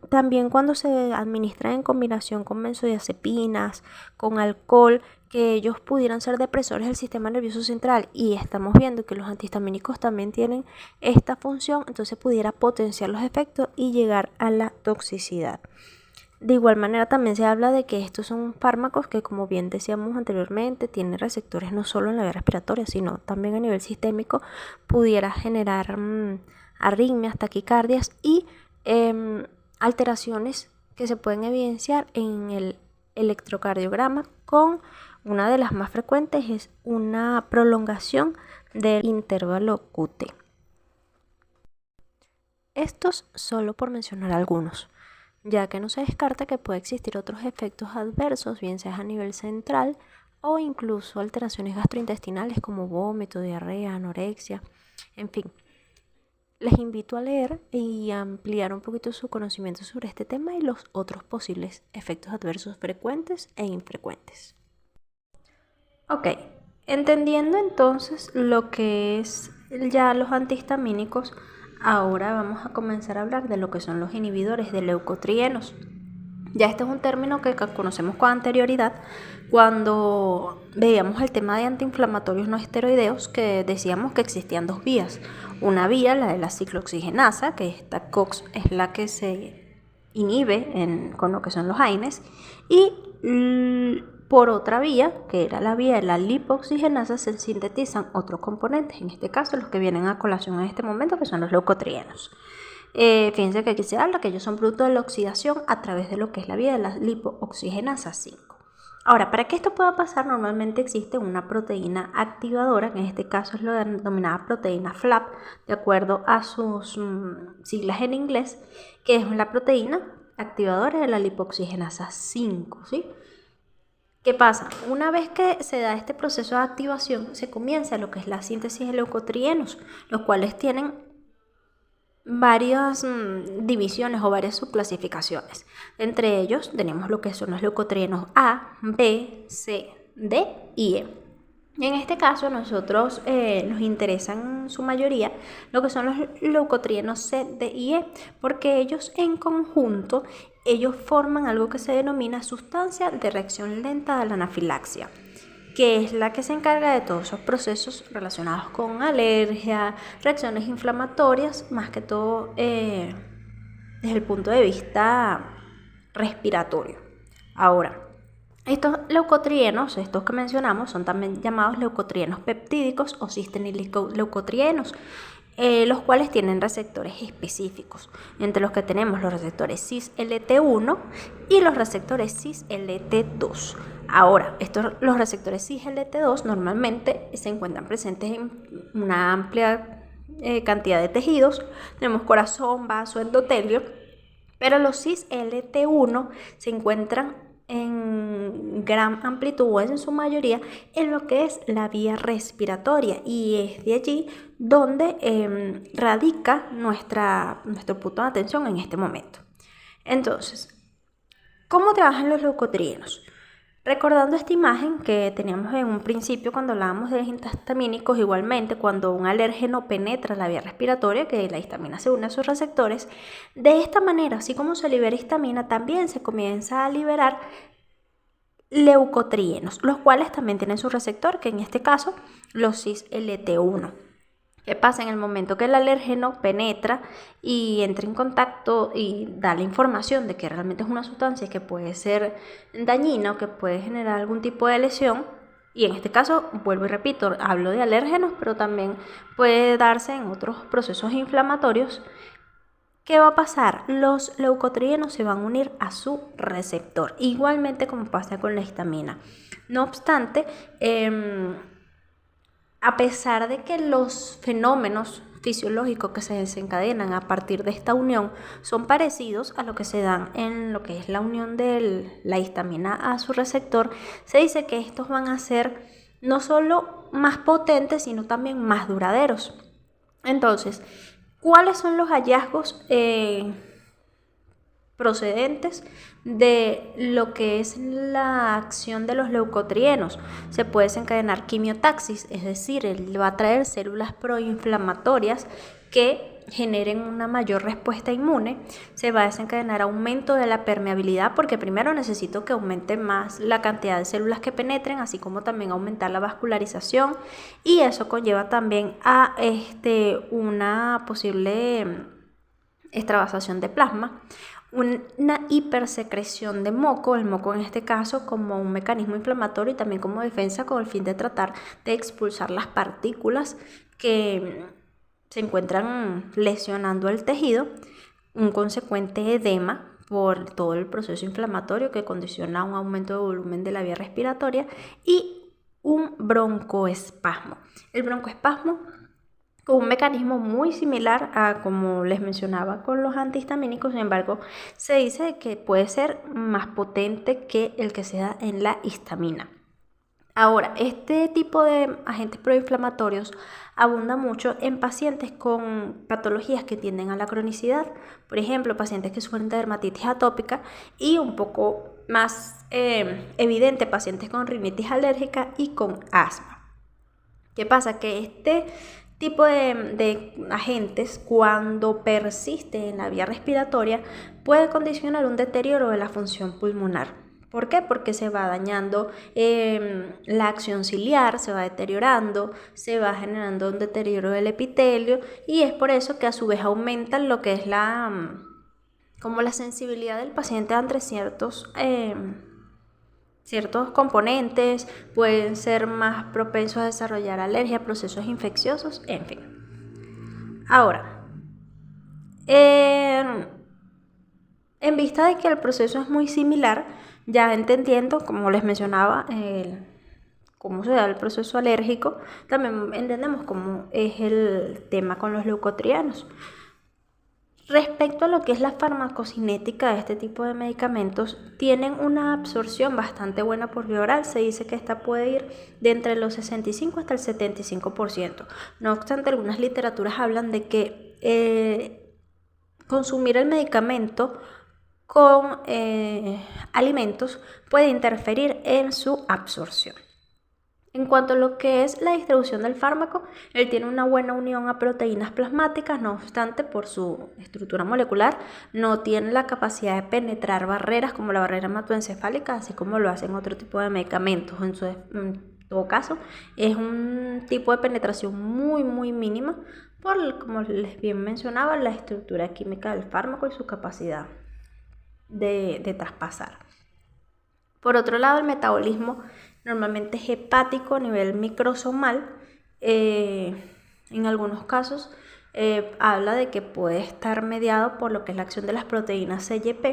también cuando se administran en combinación con benzodiazepinas, con alcohol, que ellos pudieran ser depresores del sistema nervioso central y estamos viendo que los antihistamínicos también tienen esta función, entonces pudiera potenciar los efectos y llegar a la toxicidad. De igual manera también se habla de que estos son fármacos que, como bien decíamos anteriormente, tienen receptores no solo en la vía respiratoria, sino también a nivel sistémico, pudiera generar arritmias, taquicardias y alteraciones que se pueden evidenciar en el electrocardiograma, con una de las más frecuentes es una prolongación del intervalo QT. Estos solo por mencionar algunos, ya que no se descarta que puede existir otros efectos adversos, bien sea a nivel central o incluso alteraciones gastrointestinales como vómito, diarrea, anorexia, en fin. Les invito a leer y ampliar un poquito su conocimiento sobre este tema y los otros posibles efectos adversos frecuentes e infrecuentes. Ok, entendiendo entonces lo que es ya los antihistamínicos, ahora vamos a comenzar a hablar de lo que son los inhibidores de leucotrienos. Ya este es un término que conocemos con anterioridad cuando veíamos el tema de antiinflamatorios no esteroideos, que decíamos que existían dos vías. Una vía, la de la ciclooxigenasa, que esta COX es la que se inhibe con lo que son los AINES, y por otra vía, que era la vía de la lipoxigenasa, se sintetizan otros componentes, en este caso los que vienen a colación en este momento, que son los leucotrienos. Fíjense que aquí se habla que ellos son producto de la oxidación a través de lo que es la vía de la lipooxigenasa 5. Ahora, para que esto pueda pasar, normalmente existe una proteína activadora, que en este caso es la denominada proteína FLAP, de acuerdo a sus siglas en inglés, que es la proteína activadora de la lipooxigenasa 5, ¿sí? ¿Qué pasa? Una vez que se da este proceso de activación, se comienza lo que es la síntesis de leucotrienos, los cuales tienen varias divisiones o varias subclasificaciones. Entre ellos tenemos lo que son los leucotrienos A, B, C, D y E. En este caso nosotros nos interesan en su mayoría lo que son los leucotrienos C, D y E, porque ellos en conjunto forman algo que se denomina sustancia de reacción lenta de la anafilaxia, que es la que se encarga de todos esos procesos relacionados con alergia, reacciones inflamatorias, más que todo desde el punto de vista respiratorio. Ahora, estos leucotrienos, estos que mencionamos, son también llamados leucotrienos peptídicos o cistenilleucotrienos, los cuales tienen receptores específicos, entre los que tenemos los receptores cis-LT1 y los receptores cis-LT2. Ahora, los receptores cis-LT2 normalmente se encuentran presentes en una amplia cantidad de tejidos. Tenemos corazón, vaso, endotelio, pero los cis-LT1 se encuentran en gran amplitud o en su mayoría en lo que es la vía respiratoria, y es de allí donde radica nuestro punto de atención en este momento. Entonces, ¿cómo trabajan los leucotrienos? Recordando esta imagen que teníamos en un principio cuando hablábamos de antihistamínicos, igualmente cuando un alérgeno penetra la vía respiratoria, que la histamina se une a sus receptores, de esta manera, así como se libera histamina, también se comienza a liberar leucotrienos, los cuales también tienen su receptor, que en este caso los cis-LT1. ¿Qué pasa? En el momento que el alérgeno penetra y entra en contacto y da la información de que realmente es una sustancia que puede ser dañina o que puede generar algún tipo de lesión, y en este caso, vuelvo y repito, hablo de alérgenos, pero también puede darse en otros procesos inflamatorios, ¿qué va a pasar? Los leucotrienos se van a unir a su receptor, igualmente como pasa con la histamina. No obstante, a pesar de que los fenómenos fisiológicos que se desencadenan a partir de esta unión son parecidos a lo que se dan en lo que es la unión de la histamina a su receptor, se dice que estos van a ser no solo más potentes, sino también más duraderos. Entonces, ¿cuáles son los hallazgos procedentes de lo que es la acción de los leucotrienos? Se puede desencadenar quimiotaxis, es decir, él va a traer células proinflamatorias que generen una mayor respuesta inmune. Se va a desencadenar aumento de la permeabilidad, porque primero necesito que aumente más la cantidad de células que penetren, así como también aumentar la vascularización, y eso conlleva también a una posible extravasación de plasma, una hipersecreción de moco, el moco en este caso como un mecanismo inflamatorio y también como defensa con el fin de tratar de expulsar las partículas que se encuentran lesionando el tejido, un consecuente edema por todo el proceso inflamatorio que condiciona un aumento de volumen de la vía respiratoria y un broncoespasmo. El broncoespasmo, con un mecanismo muy similar a como les mencionaba con los antihistamínicos, sin embargo, se dice que puede ser más potente que el que se da en la histamina. Ahora, este tipo de agentes proinflamatorios abunda mucho en pacientes con patologías que tienden a la cronicidad, por ejemplo, pacientes que sufren de dermatitis atópica y un poco más evidente, pacientes con rinitis alérgica y con asma. ¿Qué pasa? Que este tipo de agentes, cuando persiste en la vía respiratoria, puede condicionar un deterioro de la función pulmonar. ¿Por qué? Porque se va dañando la acción ciliar, se va deteriorando, se va generando un deterioro del epitelio, y es por eso que a su vez aumenta lo que es como la sensibilidad del paciente ante ciertos componentes, pueden ser más propensos a desarrollar alergia, procesos infecciosos, en fin. Ahora, en vista de que el proceso es muy similar, ya entendiendo, como les mencionaba, cómo se da el proceso alérgico, también entendemos cómo es el tema con los leucotrienos. Respecto a lo que es la farmacocinética de este tipo de medicamentos, tienen una absorción bastante buena por vía oral. Se dice que esta puede ir de entre los 65 hasta el 75%. No obstante, algunas literaturas hablan de que consumir el medicamento con alimentos puede interferir en su absorción. En cuanto a lo que es la distribución del fármaco, él tiene una buena unión a proteínas plasmáticas, no obstante, por su estructura molecular, no tiene la capacidad de penetrar barreras como la barrera hematoencefálica, así como lo hacen otro tipo de medicamentos. En todo caso, es un tipo de penetración muy, muy mínima, como les bien mencionaba, la estructura química del fármaco y su capacidad de traspasar. Por otro lado, el metabolismo normalmente es hepático a nivel microsomal. En algunos casos habla de que puede estar mediado por lo que es la acción de las proteínas CYP,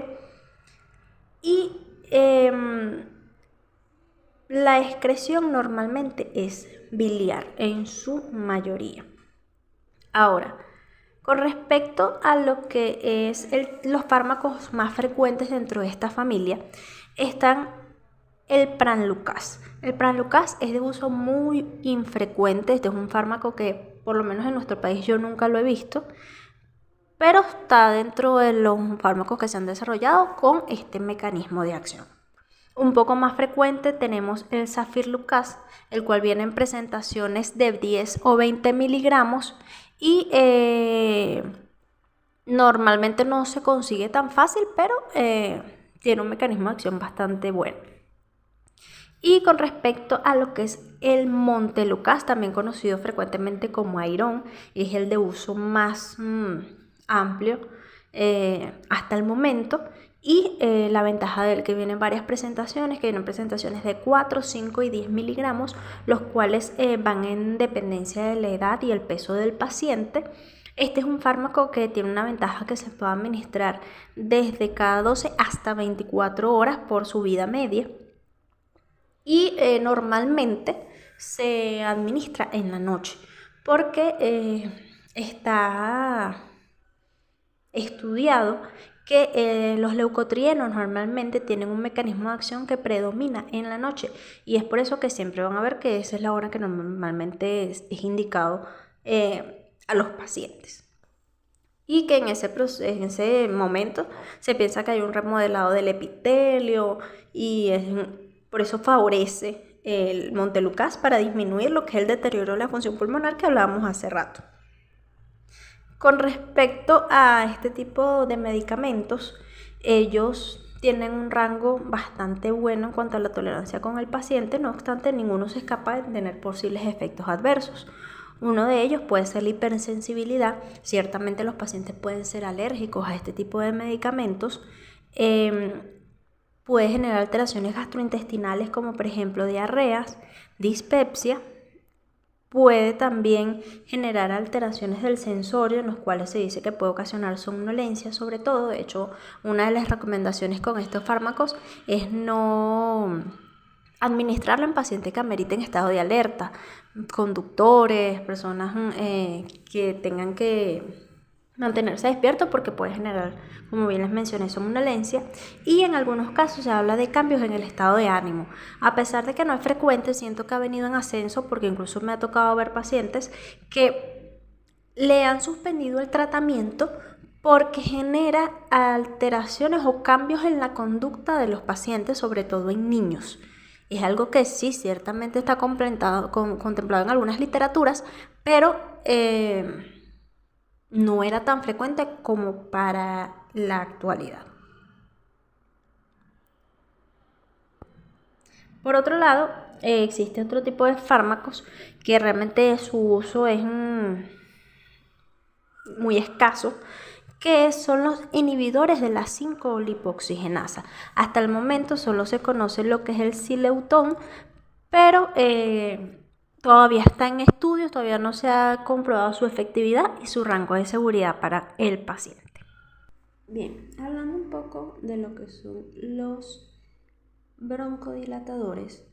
y la excreción normalmente es biliar en su mayoría. Ahora, con respecto a lo que es los fármacos más frecuentes dentro de esta familia, están el Pranlucas. El Pranlucas es de uso muy infrecuente. Este es un fármaco que, por lo menos en nuestro país, yo nunca lo he visto, pero está dentro de los fármacos que se han desarrollado con este mecanismo de acción. Un poco más frecuente tenemos el Zafirlucas, el cual viene en presentaciones de 10 o 20 miligramos y normalmente no se consigue tan fácil, pero tiene un mecanismo de acción bastante bueno. Y con respecto a lo que es el Montelukast, también conocido frecuentemente como Airón, es el de uso más amplio hasta el momento, y la ventaja de él que vienen varias presentaciones, que vienen presentaciones de 4, 5 y 10 miligramos, los cuales van en dependencia de la edad y el peso del paciente. Este es un fármaco que tiene una ventaja que se puede administrar desde cada 12 hasta 24 horas por su vida media y normalmente se administra en la noche porque está estudiado que los leucotrienos normalmente tienen un mecanismo de acción que predomina en la noche y es por eso que siempre van a ver que esa es la hora que normalmente es indicado a los pacientes. Y que en ese momento se piensa que hay un remodelado del epitelio y por eso favorece el Montelukast para disminuir lo que es el deterioro de la función pulmonar que hablábamos hace rato. Con respecto a este tipo de medicamentos, ellos tienen un rango bastante bueno en cuanto a la tolerancia con el paciente, no obstante ninguno se escapa de tener posibles efectos adversos. Uno de ellos puede ser la hipersensibilidad. Ciertamente los pacientes pueden ser alérgicos a este tipo de medicamentos. Puede generar alteraciones gastrointestinales como por ejemplo diarreas, dispepsia. Puede también generar alteraciones del sensorio, en los cuales se dice que puede ocasionar somnolencia, sobre todo. De hecho, una de las recomendaciones con estos fármacos es no administrarlo en pacientes que ameriten estado de alerta, conductores, personas que tengan que mantenerse despiertos porque puede generar, como bien les mencioné, somnolencia, y en algunos casos se habla de cambios en el estado de ánimo. A pesar de que no es frecuente, siento que ha venido en ascenso porque incluso me ha tocado ver pacientes que le han suspendido el tratamiento porque genera alteraciones o cambios en la conducta de los pacientes, sobre todo en niños. Es algo que sí, ciertamente está contemplado en algunas literaturas, pero no era tan frecuente como para la actualidad. Por otro lado, existe otro tipo de fármacos que realmente su uso es muy escaso, que son los inhibidores de la 5-lipoxigenasa. Hasta el momento solo se conoce lo que es el Xileuton, pero todavía está en estudios, todavía no se ha comprobado su efectividad y su rango de seguridad para el paciente. Bien, hablando un poco de lo que son los broncodilatadores,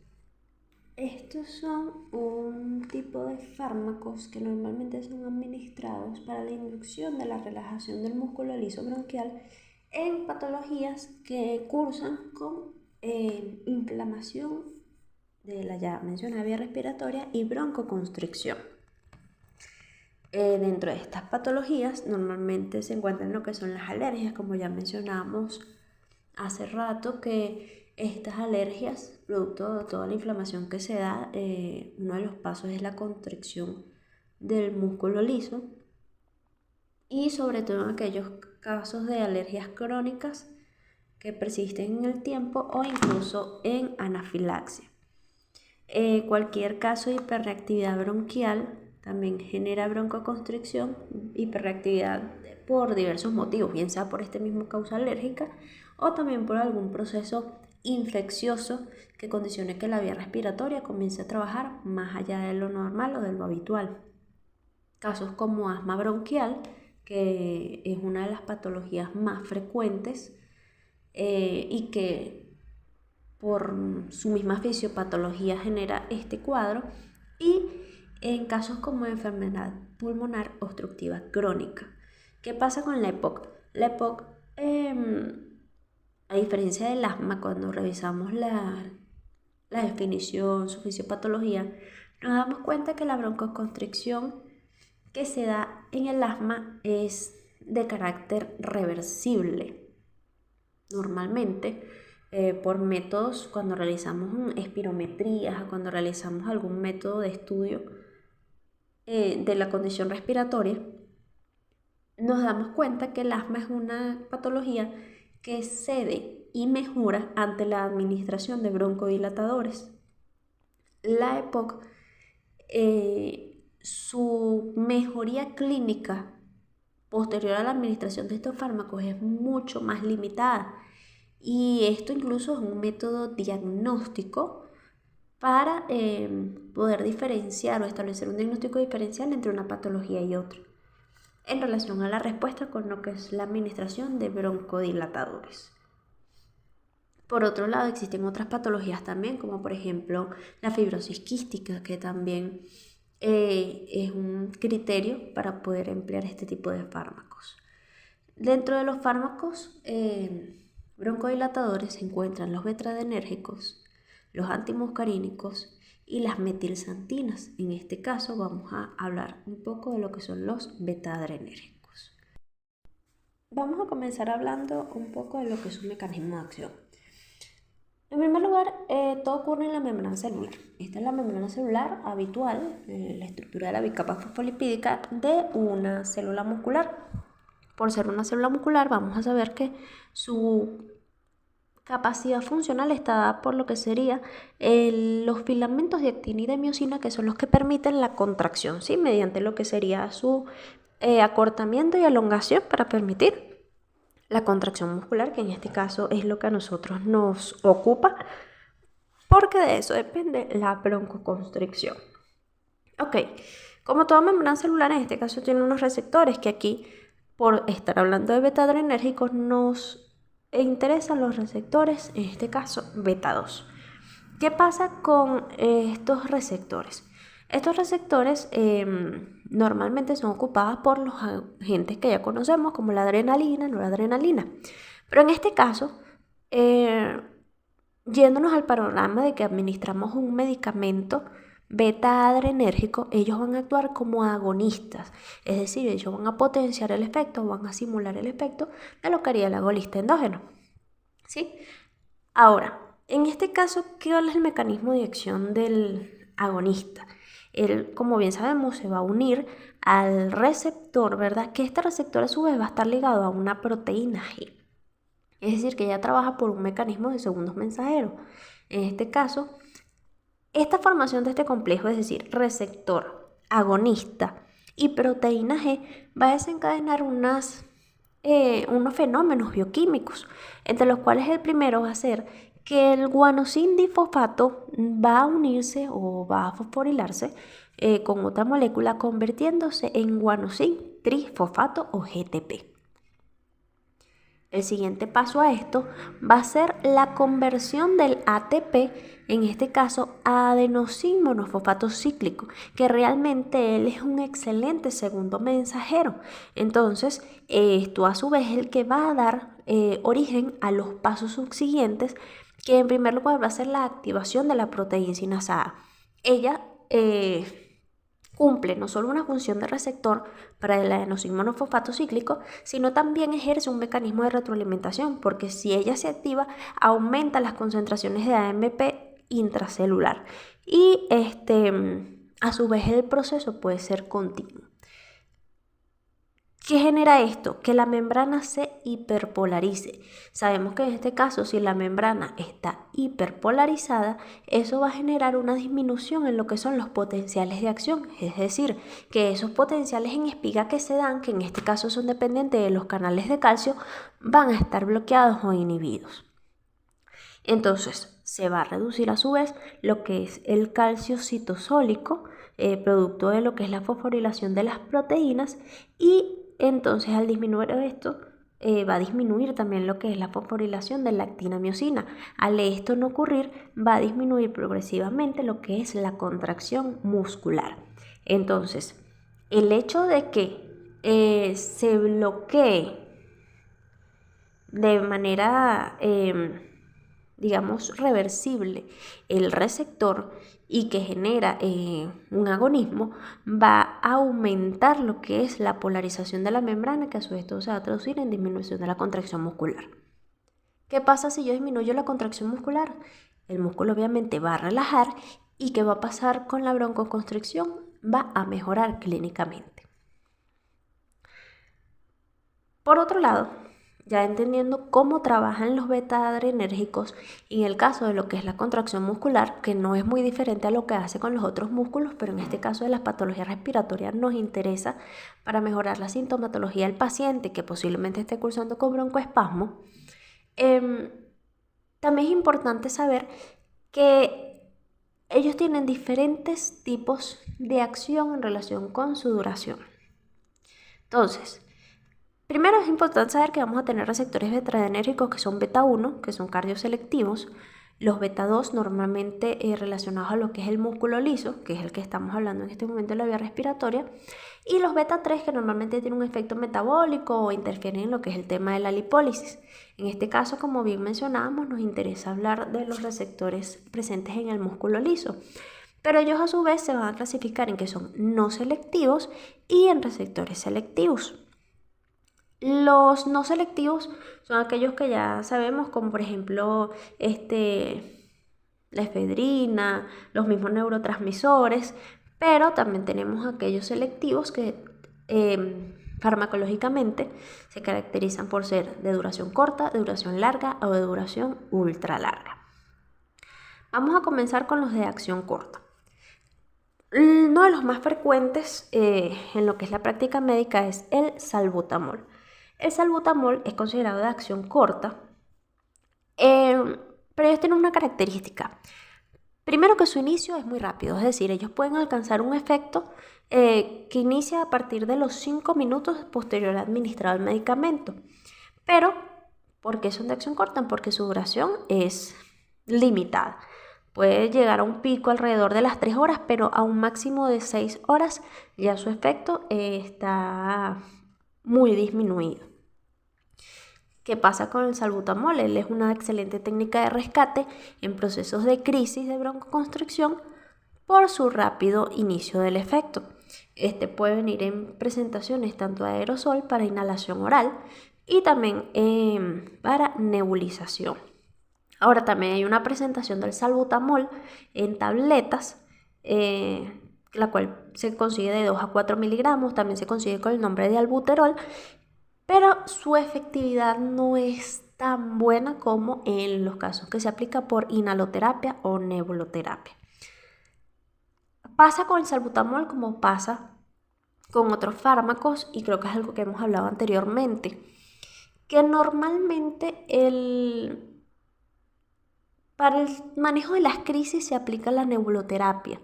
estos son un tipo de fármacos que normalmente son administrados para la inducción de la relajación del músculo liso bronquial en patologías que cursan con inflamación de la ya mencionada vía respiratoria y broncoconstricción. Dentro de estas patologías normalmente se encuentran lo que son las alergias, como ya mencionamos hace rato, que estas alergias, producto de toda la inflamación que se da, uno de los pasos es la constricción del músculo liso y sobre todo en aquellos casos de alergias crónicas que persisten en el tiempo o incluso en anafilaxia. Cualquier caso de hiperreactividad bronquial también genera broncoconstricción, hiperreactividad por diversos motivos, bien sea por este mismo causa alérgica o también por algún proceso infeccioso que condicione que la vía respiratoria comience a trabajar más allá de lo normal o de lo habitual. Casos como asma bronquial, que es una de las patologías más frecuentes y que por su misma fisiopatología genera este cuadro, y en casos como enfermedad pulmonar obstructiva crónica. ¿Qué pasa con la EPOC? La EPOC, a diferencia del asma, cuando revisamos la definición, su fisiopatología, nos damos cuenta que la broncoconstricción que se da en el asma es de carácter reversible. Normalmente, por métodos, cuando realizamos espirometrías, cuando realizamos algún método de estudio de la condición respiratoria, nos damos cuenta que el asma es una patología que cede y mejora ante la administración de broncodilatadores. La EPOC, su mejoría clínica posterior a la administración de estos fármacos es mucho más limitada, y esto incluso es un método diagnóstico para poder diferenciar o establecer un diagnóstico diferencial entre una patología y otra. en relación a la respuesta con lo que es la administración de broncodilatadores. Por otro lado, existen otras patologías también, como por ejemplo la fibrosis quística, que también es un criterio para poder emplear este tipo de fármacos. Dentro de los fármacos broncodilatadores se encuentran los beta-adrenérgicos, los antimuscarínicos y las metilxantinas. En este caso vamos a hablar un poco de lo que son los beta-adrenérgicos. Vamos a comenzar hablando un poco de lo que es un mecanismo de acción. En primer lugar, todo ocurre en la membrana celular. Esta es la membrana celular habitual, la estructura de la bicapa fosfolipídica de una célula muscular. Por ser una célula muscular, vamos a saber que su capacidad funcional está dada por lo que serían los filamentos de actina y de miosina, que son los que permiten la contracción, ¿sí? Mediante lo que sería su acortamiento y elongación para permitir la contracción muscular, que en este caso es lo que a nosotros nos ocupa, porque de eso depende la broncoconstricción. Ok, como toda membrana celular, en este caso tiene unos receptores que aquí, por estar hablando de beta-adrenérgicos, nos interesan los receptores, en este caso beta 2. ¿Qué pasa con estos receptores? Estos receptores normalmente son ocupados por los agentes que ya conocemos, como la adrenalina, noradrenalina. Pero en este caso, yéndonos al panorama de que administramos un medicamento beta-adrenérgico, ellos van a actuar como agonistas, es decir, ellos van a potenciar el efecto, van a simular el efecto de lo que haría el agonista endógeno, ¿sí? Ahora, en este caso, ¿qué es el mecanismo de acción del agonista? Él, como bien sabemos, se va a unir al receptor, ¿verdad? Que este receptor a su vez va a estar ligado a una proteína G. Es decir, que ella trabaja por un mecanismo de segundos mensajeros. En este caso, esta formación de este complejo, es decir, receptor, agonista y proteína G, va a desencadenar unos fenómenos bioquímicos, entre los cuales el primero va a ser que el guanosin difosfato va a unirse o va a fosforilarse con otra molécula, convirtiéndose en guanosin trifosfato o GTP. El siguiente paso a esto va a ser la conversión del ATP, en este caso a adenosín monofosfato cíclico, que realmente él es un excelente segundo mensajero. Entonces, esto a su vez es el que va a dar origen a los pasos subsiguientes, que en primer lugar va a ser la activación de la proteína sinasada. Ella cumple no solo una función de receptor para el adenosín monofosfato cíclico, sino también ejerce un mecanismo de retroalimentación, porque si ella se activa, aumenta las concentraciones de AMP intracelular y a su vez el proceso puede ser continuo. ¿Qué genera esto? Que la membrana se hiperpolarice. Sabemos que en este caso, si la membrana está hiperpolarizada, eso va a generar una disminución en lo que son los potenciales de acción. Es decir, que esos potenciales en espiga que se dan, que en este caso son dependientes de los canales de calcio, van a estar bloqueados o inhibidos. Entonces, se va a reducir a su vez lo que es el calcio citosólico, producto de lo que es la fosforilación de las proteínas, y entonces al disminuir esto va a disminuir también lo que es la fosforilación de la actina-miosina. Al esto no ocurrir, va a disminuir progresivamente lo que es la contracción muscular. Entonces, el hecho de que se bloquee de manera digamos reversible el receptor y que genera un agonismo, va a aumentar lo que es la polarización de la membrana, que a su vez se va a traducir en disminución de la contracción muscular. ¿Qué pasa si yo disminuyo la contracción muscular? El músculo obviamente va a relajar, y ¿qué va a pasar con la broncoconstricción? Va a mejorar clínicamente. Por otro lado, ya entendiendo cómo trabajan los beta-adrenérgicos y en el caso de lo que es la contracción muscular, que no es muy diferente a lo que hace con los otros músculos, pero en este caso de las patologías respiratorias nos interesa para mejorar la sintomatología del paciente que posiblemente esté cursando con broncoespasmo, también es importante saber que ellos tienen diferentes tipos de acción en relación con su duración. Entonces, primero es importante saber que vamos a tener receptores beta-adrenérgicos que son beta 1, que son cardioselectivos, los beta 2 normalmente relacionados a lo que es el músculo liso, que es el que estamos hablando en este momento de la vía respiratoria, y los beta 3 que normalmente tienen un efecto metabólico o interfieren en lo que es el tema de la lipólisis. En este caso, como bien mencionábamos, nos interesa hablar de los receptores presentes en el músculo liso, pero ellos a su vez se van a clasificar en que son no selectivos y en receptores selectivos. Los no selectivos son aquellos que ya sabemos, como por ejemplo la efedrina, los mismos neurotransmisores, pero también tenemos aquellos selectivos que farmacológicamente se caracterizan por ser de duración corta, de duración larga o de duración ultra larga. Vamos a comenzar con los de acción corta. Uno de los más frecuentes en lo que es la práctica médica es el salbutamol. El salbutamol es considerado de acción corta, pero ellos tienen una característica. Primero, que su inicio es muy rápido, es decir, ellos pueden alcanzar un efecto que inicia a partir de los 5 minutos posterior a administrar el medicamento. Pero, ¿por qué son de acción corta? Porque su duración es limitada. Puede llegar a un pico alrededor de las 3 horas, pero a un máximo de 6 horas ya su efecto está muy disminuido. ¿Qué pasa con el salbutamol? Él es una excelente técnica de rescate en procesos de crisis de broncoconstricción por su rápido inicio del efecto. Este puede venir en presentaciones tanto de aerosol para inhalación oral y también para nebulización. Ahora también hay una presentación del salbutamol en tabletas, la cual se consigue de 2 a 4 miligramos, también se consigue con el nombre de albuterol, pero su efectividad no es tan buena como en los casos que se aplica por inhaloterapia o nebuloterapia. Pasa con el salbutamol como pasa con otros fármacos, y creo que es algo que hemos hablado anteriormente, que normalmente para el manejo de las crisis se aplica la nebuloterapia,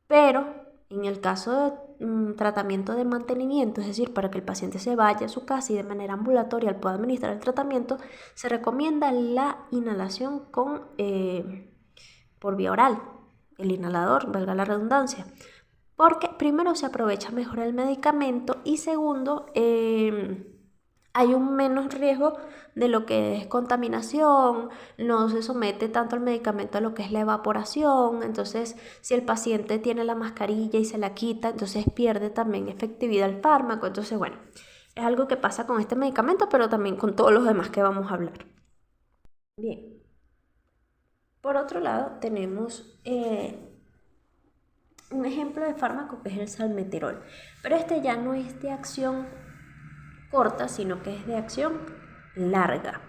pero en el caso de tratamiento de mantenimiento, es decir, para que el paciente se vaya a su casa y de manera ambulatoria pueda administrar el tratamiento, se recomienda la inhalación por vía oral, el inhalador, valga la redundancia, porque primero se aprovecha mejor el medicamento y segundo, hay un menos riesgo de lo que es contaminación, no se somete tanto el medicamento a lo que es la evaporación. Entonces, si el paciente tiene la mascarilla y se la quita, entonces pierde también efectividad el fármaco. Entonces, bueno, es algo que pasa con este medicamento, pero también con todos los demás que vamos a hablar. Bien, por otro lado tenemos un ejemplo de fármaco que es el salmeterol, pero este ya no es de acción corta, sino que es de acción larga.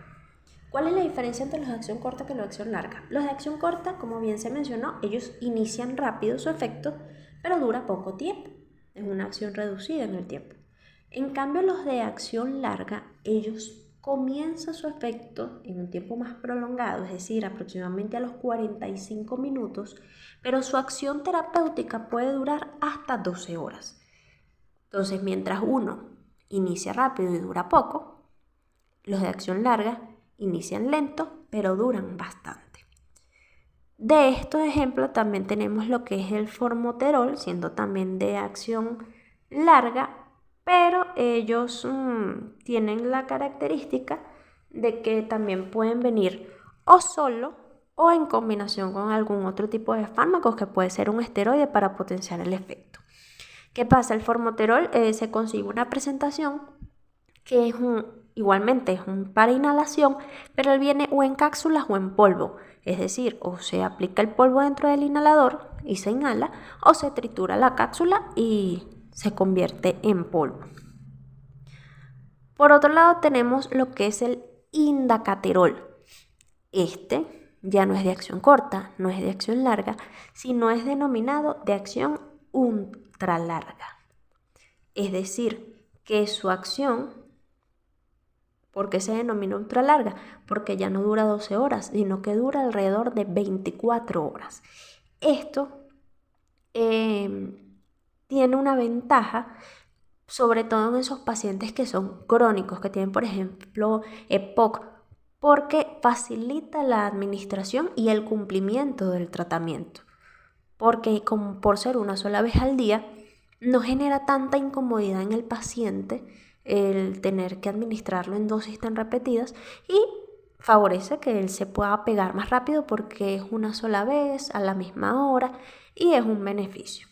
¿Cuál es la diferencia entre los de acción corta y los de acción larga? Los de acción corta, como bien se mencionó, ellos inician rápido su efecto, pero dura poco tiempo. Es una acción reducida en el tiempo. En cambio, los de acción larga, ellos comienzan su efecto en un tiempo más prolongado, es decir, aproximadamente a los 45 minutos, pero su acción terapéutica puede durar hasta 12 horas. Entonces, mientras uno inicia rápido y dura poco, los de acción larga inician lento, pero duran bastante. De estos ejemplos también tenemos lo que es el formoterol, siendo también de acción larga, pero ellos tienen la característica de que también pueden venir o solo o en combinación con algún otro tipo de fármacos, que puede ser un esteroide para potenciar el efecto. ¿Qué pasa? El formoterol se consigue una presentación que es igualmente es un para inhalación, pero él viene o en cápsulas o en polvo. Es decir, o se aplica el polvo dentro del inhalador y se inhala, o se tritura la cápsula y se convierte en polvo. Por otro lado tenemos lo que es el indacaterol. Este ya no es de acción corta, no es de acción larga, sino es denominado de acción ultralarga. Es decir, que su acción, ¿por qué se denomina ultralarga? Porque ya no dura 12 horas, sino que dura alrededor de 24 horas. Esto tiene una ventaja sobre todo en esos pacientes que son crónicos, que tienen, por ejemplo, EPOC, porque facilita la administración y el cumplimiento del tratamiento, porque como por ser una sola vez al día, no genera tanta incomodidad en el paciente el tener que administrarlo en dosis tan repetidas y favorece que él se pueda pegar más rápido porque es una sola vez, a la misma hora y es un beneficio.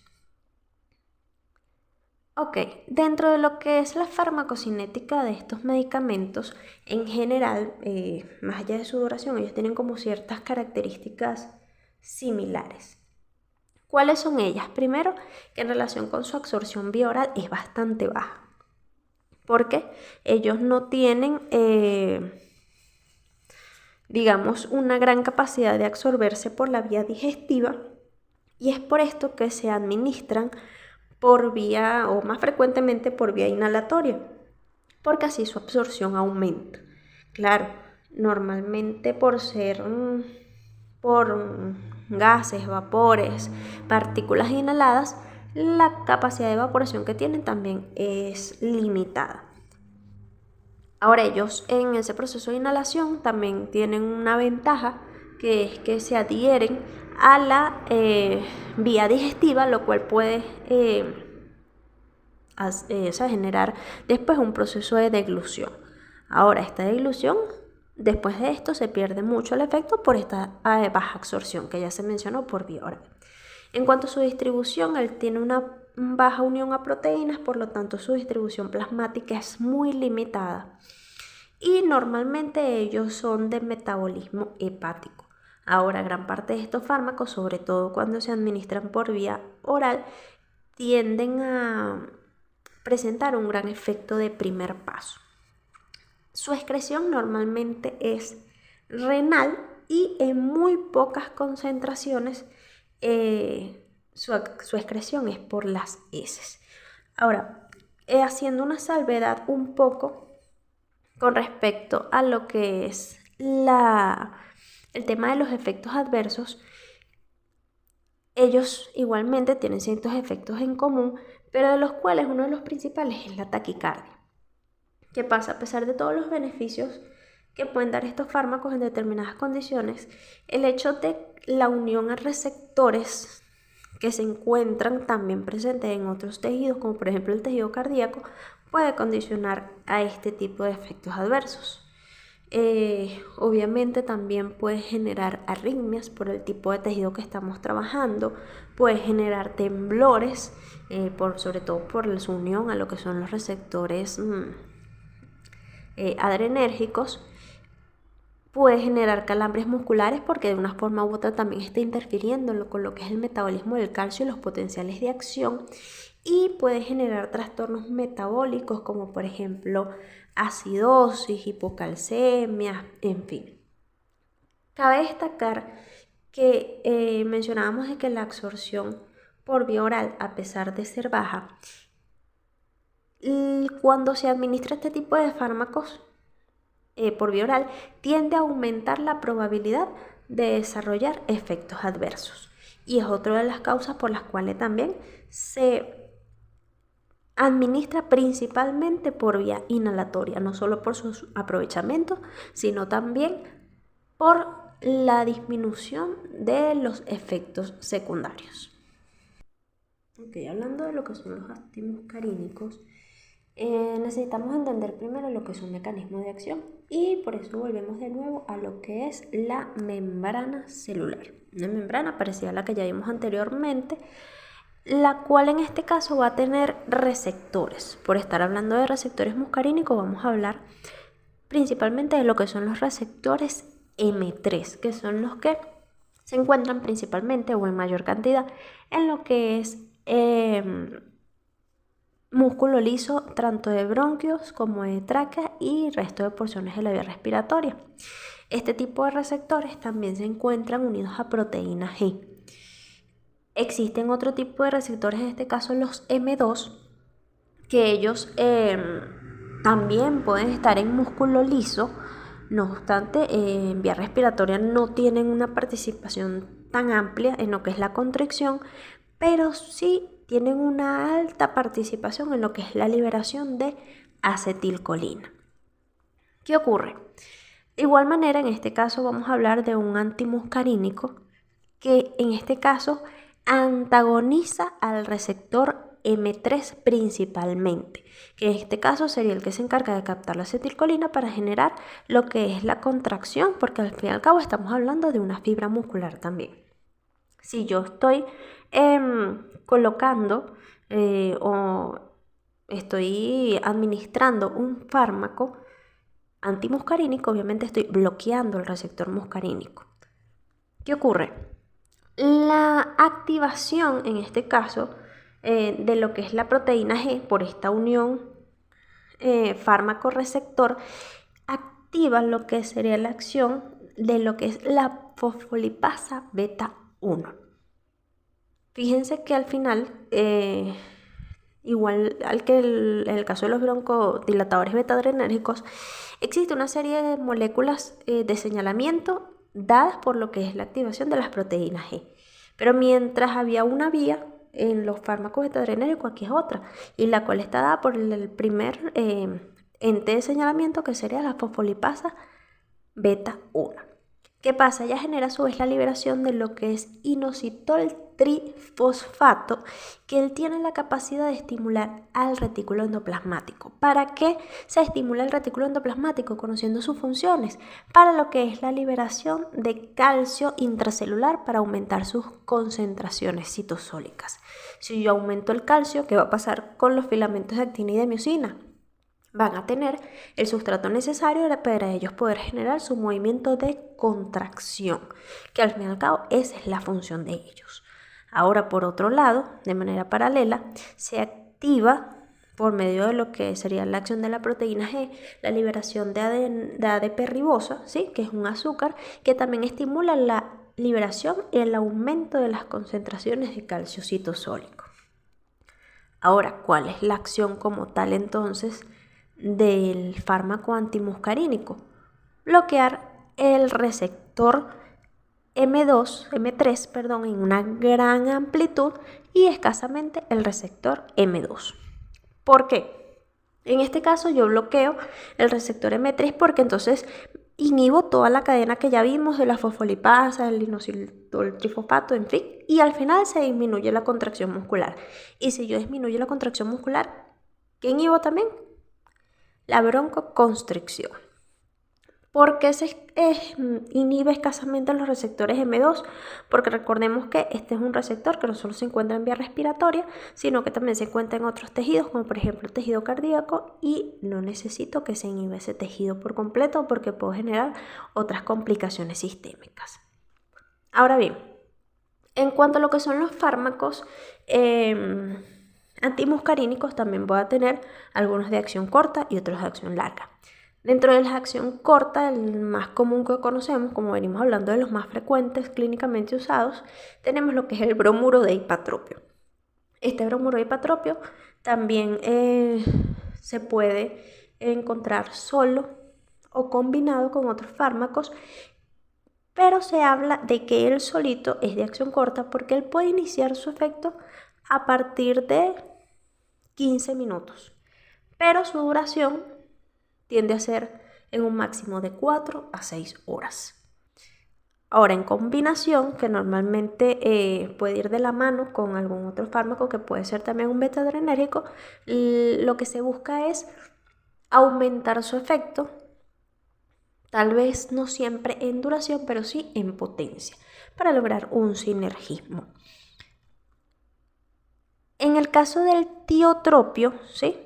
Ok, dentro de lo que es la farmacocinética de estos medicamentos, en general, más allá de su duración, ellos tienen como ciertas características similares. ¿Cuáles son ellas? Primero, que en relación con su absorción vía oral es bastante baja, porque ellos no tienen, digamos, una gran capacidad de absorberse por la vía digestiva, y es por esto que se administran por vía, o más frecuentemente por vía inhalatoria, porque así su absorción aumenta. Claro, normalmente por ser por gases, vapores, partículas inhaladas, la capacidad de evaporación que tienen también es limitada. Ahora ellos en ese proceso de inhalación también tienen una ventaja, que es que se adhieren a la vía digestiva, lo cual puede generar después un proceso de deglución. Ahora esta deglución, después de esto se pierde mucho el efecto por esta baja absorción que ya se mencionó por vía oral. En cuanto a su distribución, él tiene una baja unión a proteínas, por lo tanto su distribución plasmática es muy limitada y normalmente ellos son de metabolismo hepático. Ahora, gran parte de estos fármacos, sobre todo cuando se administran por vía oral, tienden a presentar un gran efecto de primer paso. Su excreción normalmente es renal y en muy pocas concentraciones su excreción es por las heces. Ahora, haciendo una salvedad un poco con respecto a lo que es el tema de los efectos adversos, ellos igualmente tienen ciertos efectos en común, pero de los cuales uno de los principales es la taquicardia. ¿Qué pasa? A pesar de todos los beneficios que pueden dar estos fármacos en determinadas condiciones, el hecho de la unión a receptores que se encuentran también presentes en otros tejidos, como por ejemplo el tejido cardíaco, puede condicionar a este tipo de efectos adversos. Obviamente también puede generar arritmias por el tipo de tejido que estamos trabajando, puede generar temblores, sobre todo por su unión a lo que son los receptores adrenérgicos, puede generar calambres musculares porque de una forma u otra también está interfiriendo con lo que es el metabolismo del calcio y los potenciales de acción, y puede generar trastornos metabólicos como por ejemplo acidosis, hipocalcemia, en fin. Cabe destacar que mencionábamos de que la absorción por vía oral, a pesar de ser baja, cuando se administra este tipo de fármacos por vía oral, tiende a aumentar la probabilidad de desarrollar efectos adversos. Y es otra de las causas por las cuales también se administra principalmente por vía inhalatoria, no solo por su aprovechamiento, sino también por la disminución de los efectos secundarios. Ok, hablando de lo que son los antimuscarínicos, necesitamos entender primero lo que es un mecanismo de acción, y por eso volvemos de nuevo a lo que es la membrana celular. Una membrana parecida a la que ya vimos anteriormente, la cual en este caso va a tener receptores. Por estar hablando de receptores muscarínicos, vamos a hablar principalmente de lo que son los receptores M3, que son los que se encuentran principalmente o en mayor cantidad en lo que es músculo liso, tanto de bronquios como de tráquea y resto de porciones de la vía respiratoria. Este tipo de receptores también se encuentran unidos a proteína G. Existen otro tipo de receptores, en este caso los M2, que ellos también pueden estar en músculo liso. No obstante, en vía respiratoria no tienen una participación tan amplia en lo que es la constricción, pero sí tienen una alta participación en lo que es la liberación de acetilcolina. ¿Qué ocurre? De igual manera, en este caso vamos a hablar de un antimuscarínico que en este caso antagoniza al receptor M3 principalmente, que en este caso sería el que se encarga de captar la acetilcolina para generar lo que es la contracción, porque al fin y al cabo estamos hablando de una fibra muscular también. Si yo estoy colocando o estoy administrando un fármaco antimuscarínico, obviamente estoy bloqueando el receptor muscarínico. ¿Qué ocurre? La activación, en este caso, de lo que es la proteína G por esta unión fármaco-receptor, activa lo que sería la acción de lo que es la fosfolipasa beta 1. Fíjense que al final, igual al que en el caso de los broncodilatadores beta-adrenérgicos, existe una serie de moléculas de señalamiento dadas por lo que es la activación de las proteínas G. Pero mientras había una vía en los fármacos beta-adrenérgicos, aquí es otra, y la cual está dada por el primer ente de señalamiento, que sería la fosfolipasa beta 1. ¿Qué pasa? Ella genera a su vez la liberación de lo que es inositol trifosfato, que él tiene la capacidad de estimular al retículo endoplasmático. ¿Para qué se estimula el retículo endoplasmático? Conociendo sus funciones, para lo que es la liberación de calcio intracelular para aumentar sus concentraciones citosólicas. Si yo aumento el calcio, ¿qué va a pasar con los filamentos de actina y de miosina? Van a tener el sustrato necesario para ellos poder generar su movimiento de contracción, que al fin y al cabo esa es la función de ellos. Ahora, por otro lado, de manera paralela, se activa por medio de lo que sería la acción de la proteína G, la liberación de ADP ribosa, ¿sí? Que es un azúcar que también estimula la liberación y el aumento de las concentraciones de calcio citosólico. Ahora, ¿cuál es la acción como tal entonces del fármaco antimuscarínico? Bloquear el receptor M3, en una gran amplitud y escasamente el receptor M2. ¿Por qué? En este caso yo bloqueo el receptor M3 porque entonces inhibo toda la cadena que ya vimos de la fosfolipasa, el inositol trifosfato, en fin, y al final se disminuye la contracción muscular. Y si yo disminuyo la contracción muscular, ¿qué inhibo también? La broncoconstricción. ¿Por qué se inhibe escasamente los receptores M2? Porque recordemos que este es un receptor que no solo se encuentra en vía respiratoria, sino que también se encuentra en otros tejidos, como por ejemplo el tejido cardíaco, y no necesito que se inhiba ese tejido por completo porque puedo generar otras complicaciones sistémicas. Ahora bien, en cuanto a lo que son los fármacos antimuscarínicos, también voy a tener algunos de acción corta y otros de acción larga. Dentro de la acción corta, el más común que conocemos, como venimos hablando de los más frecuentes clínicamente usados, tenemos lo que es el bromuro de hipatropio. Este bromuro de hipatropio también se puede encontrar solo o combinado con otros fármacos, pero se habla de que él solito es de acción corta porque él puede iniciar su efecto a partir de 15 minutos, pero su duración tiende a ser en un máximo de 4 a 6 horas. Ahora, en combinación, que normalmente puede ir de la mano con algún otro fármaco que puede ser también un beta-adrenérgico, lo que se busca es aumentar su efecto, tal vez no siempre en duración, pero sí en potencia, para lograr un sinergismo. En el caso del tiotropio, ¿sí?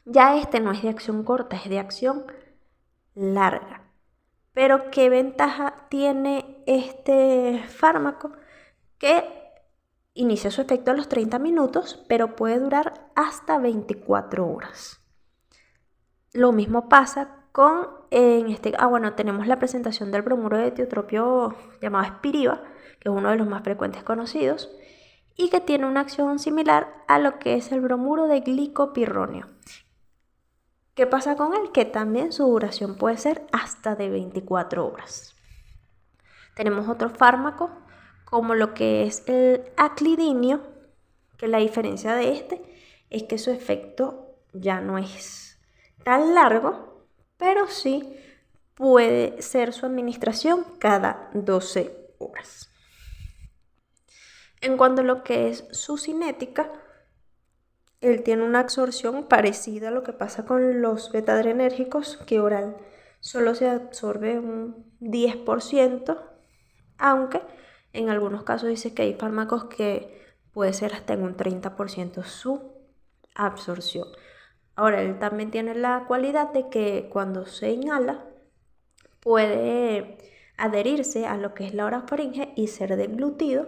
Ya este no es de acción corta, es de acción larga. Pero ¿qué ventaja tiene este fármaco? Que inicia su efecto a los 30 minutos, pero puede durar hasta 24 horas. Lo mismo pasa con, tenemos la presentación del bromuro de tiotropio llamado Spiriva, que es uno de los más frecuentes conocidos, y que tiene una acción similar a lo que es el bromuro de glicopirronio. ¿Qué pasa con él? Que también su duración puede ser hasta de 24 horas. Tenemos otro fármaco como lo que es el aclidinio, que la diferencia de este es que su efecto ya no es tan largo, pero sí puede ser su administración cada 12 horas. En cuanto a lo que es su cinética, él tiene una absorción parecida a lo que pasa con los betadrenérgicos, que oral solo se absorbe un 10%, aunque en algunos casos dice que hay fármacos que puede ser hasta en un 30% su absorción. Ahora, él también tiene la cualidad de que cuando se inhala puede adherirse a lo que es la orofaringe y ser deglutido,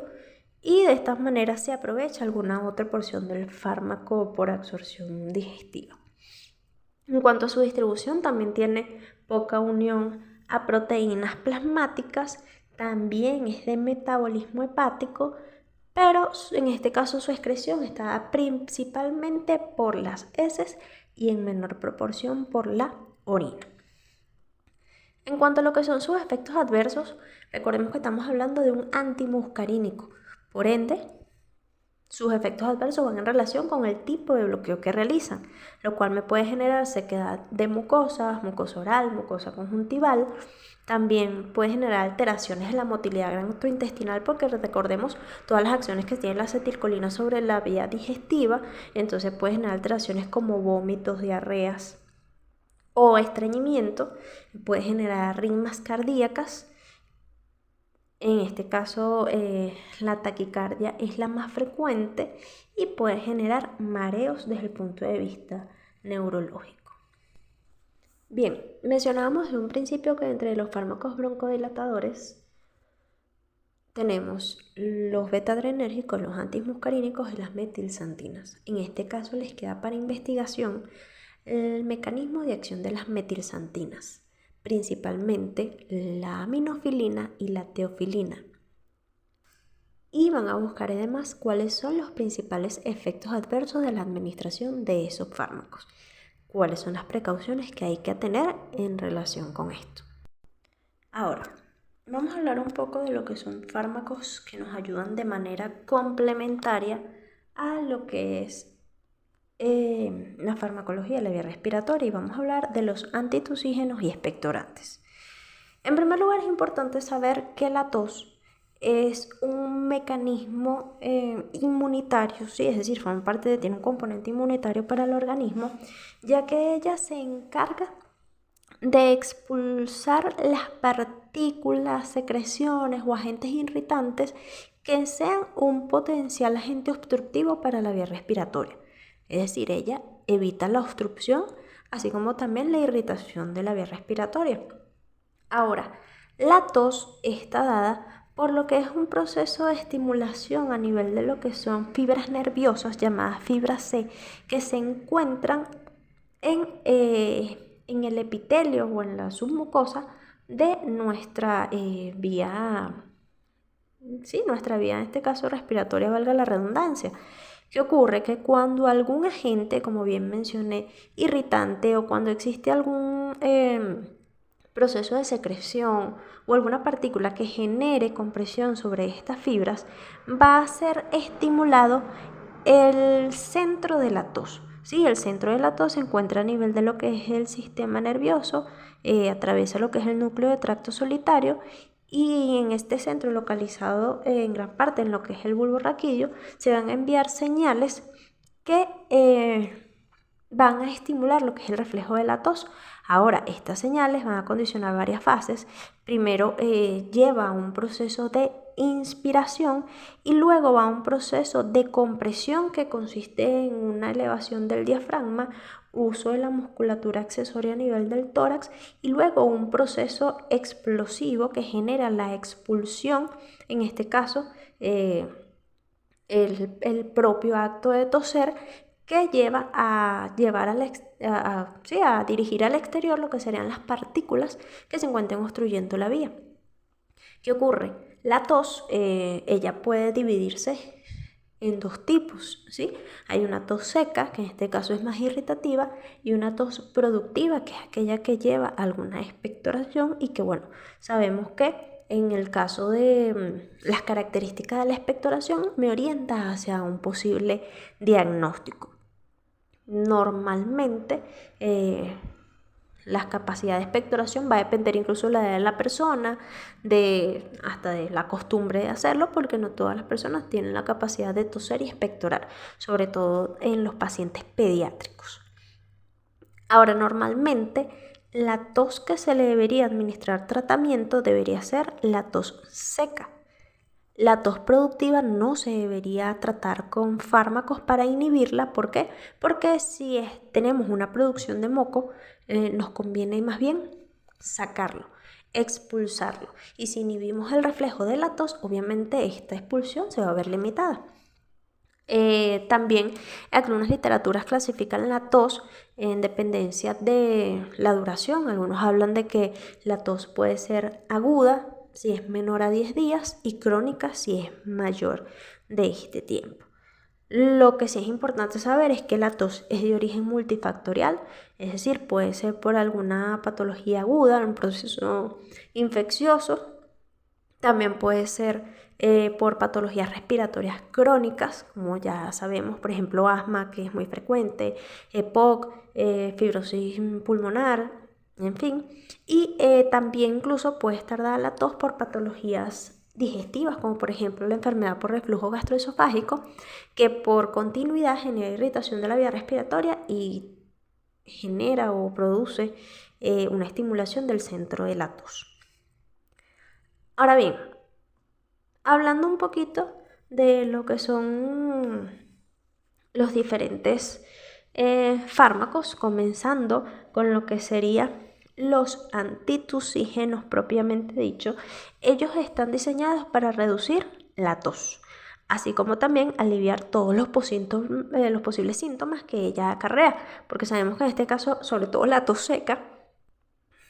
y de esta manera se aprovecha alguna otra porción del fármaco por absorción digestiva. En cuanto a su distribución, también tiene poca unión a proteínas plasmáticas, también es de metabolismo hepático, pero en este caso su excreción está principalmente por las heces y en menor proporción por la orina. En cuanto a lo que son sus efectos adversos, recordemos que estamos hablando de un antimuscarínico. Por ende, sus efectos adversos van en relación con el tipo de bloqueo que realizan, lo cual me puede generar sequedad de mucosas, mucosa oral, mucosa conjuntival. También puede generar alteraciones en la motilidad gastrointestinal, porque recordemos todas las acciones que tiene la acetilcolina sobre la vía digestiva. Entonces puede generar alteraciones como vómitos, diarreas o estreñimiento. Puede generar arritmias cardíacas. En este caso, la taquicardia es la más frecuente y puede generar mareos desde el punto de vista neurológico. Bien, mencionábamos desde un principio que entre los fármacos broncodilatadores tenemos los betadrenérgicos, los antimuscarínicos y las metilsantinas. En este caso les queda para investigación el mecanismo de acción de las metilsantinas, principalmente la aminofilina y la teofilina. Y van a buscar además cuáles son los principales efectos adversos de la administración de esos fármacos, cuáles son las precauciones que hay que tener en relación con esto. Ahora, vamos a hablar un poco de lo que son fármacos que nos ayudan de manera complementaria a lo que es la farmacología de la vía respiratoria, y vamos a hablar de los antitusígenos y expectorantes. En primer lugar, es importante saber que la tos es un mecanismo inmunitario, ¿sí? Es decir, tiene un componente inmunitario para el organismo, ya que ella se encarga de expulsar las partículas, secreciones o agentes irritantes que sean un potencial agente obstructivo para la vía respiratoria. Es decir, ella evita la obstrucción, así como también la irritación de la vía respiratoria. Ahora, la tos está dada por lo que es un proceso de estimulación a nivel de lo que son fibras nerviosas llamadas fibras C, que se encuentran en el epitelio o en la submucosa de nuestra vía, en este caso respiratoria, valga la redundancia. ¿Qué ocurre? Que cuando algún agente, como bien mencioné, irritante, o cuando existe algún proceso de secreción o alguna partícula que genere compresión sobre estas fibras, va a ser estimulado el centro de la tos. Sí, el centro de la tos se encuentra a nivel de lo que es el sistema nervioso, atraviesa lo que es el núcleo de tracto solitario, y en este centro, localizado en gran parte en lo que es el bulbo raquídeo, se van a enviar señales que van a estimular lo que es el reflejo de la tos. Ahora, estas señales van a condicionar varias fases. Primero lleva a un proceso de inspiración y luego va a un proceso de compresión que consiste en una elevación del diafragma, uso de la musculatura accesoria a nivel del tórax, y luego un proceso explosivo que genera la expulsión, en este caso el propio acto de toser, que lleva a dirigir al exterior lo que serían las partículas que se encuentran obstruyendo la vía. ¿Qué ocurre? La tos, ella puede dividirse en dos tipos, ¿sí? Hay una tos seca, que en este caso es más irritativa, y una tos productiva, que es aquella que lleva alguna expectoración y que, bueno, sabemos que en el caso de las características de la expectoración, me orienta hacia un posible diagnóstico. Normalmente, la capacidad de expectoración va a depender incluso de la edad de la persona, hasta de la costumbre de hacerlo, porque no todas las personas tienen la capacidad de toser y expectorar, sobre todo en los pacientes pediátricos. Ahora, normalmente la tos que se le debería administrar tratamiento debería ser la tos seca. La tos productiva no se debería tratar con fármacos para inhibirla. ¿Por qué? Porque si tenemos una producción de moco, nos conviene más bien sacarlo, expulsarlo. Y si inhibimos el reflejo de la tos, obviamente esta expulsión se va a ver limitada. También algunas literaturas clasifican la tos en dependencia de la duración. Algunos hablan de que la tos puede ser aguda si es menor a 10 días y crónica si es mayor de este tiempo. Lo que sí es importante saber es que la tos es de origen multifactorial, es decir, puede ser por alguna patología aguda, un proceso infeccioso. También puede ser por patologías respiratorias crónicas, como ya sabemos, por ejemplo, asma, que es muy frecuente, EPOC, fibrosis pulmonar, en fin. Y también incluso puede estar dada la tos por patologías digestivas, como por ejemplo la enfermedad por reflujo gastroesofágico, que por continuidad genera irritación de la vía respiratoria y genera o produce una estimulación del centro de la tos. Ahora bien, hablando un poquito de lo que son los diferentes fármacos, comenzando con lo que serían los antitusígenos propiamente dicho, ellos están diseñados para reducir la tos, así como también aliviar todos los posibles síntomas que ella acarrea, porque sabemos que en este caso, sobre todo la tos seca,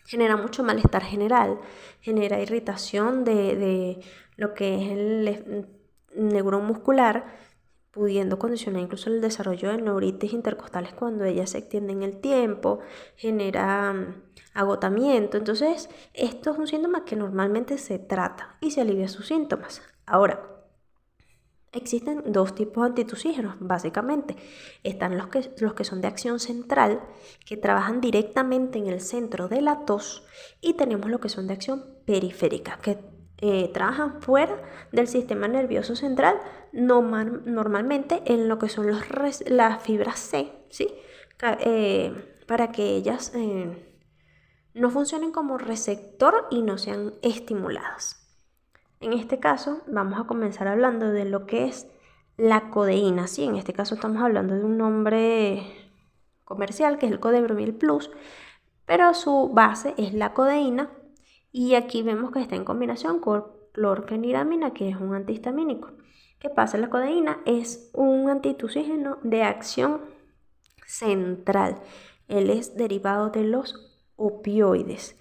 genera mucho malestar general, genera irritación de lo que es el neurón muscular, pudiendo condicionar incluso el desarrollo de neuritis intercostales cuando ellas se extienden en el tiempo, genera agotamiento. Entonces, esto es un síntoma que normalmente se trata y se alivia sus síntomas. Ahora, existen dos tipos de antitusígenos, básicamente. Están los que son de acción central, que trabajan directamente en el centro de la tos, y tenemos los que son de acción periférica, que trabajan fuera del sistema nervioso central, normalmente en lo que son las fibras C, ¿sí? Para que ellas no funcionen como receptor y no sean estimuladas. En este caso vamos a comenzar hablando de lo que es la codeína, ¿sí? En este caso estamos hablando de un nombre comercial que es el Codebromil Plus, pero su base es la codeína, y aquí vemos que está en combinación con clorfeniramina, que es un antihistamínico. ¿Qué pasa? La codeína es un antitusígeno de acción central. Él es derivado de los opioides.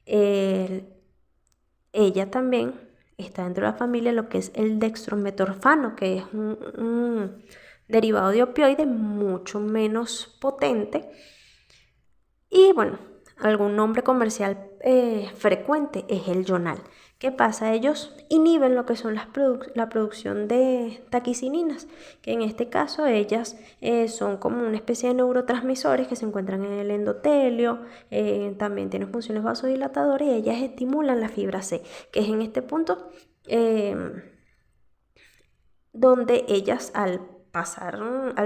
Ella también está dentro de la familia lo que es el dextrometorfano, que es un derivado de opioides mucho menos potente. Y bueno, algún nombre comercial frecuente es el Jonal. ¿Qué pasa? Ellos inhiben lo que son la producción de taquicininas, que en este caso ellas son como una especie de neurotransmisores que se encuentran en el endotelio, también tienen funciones vasodilatadoras, y ellas estimulan la fibra C, que es en este punto donde ellas al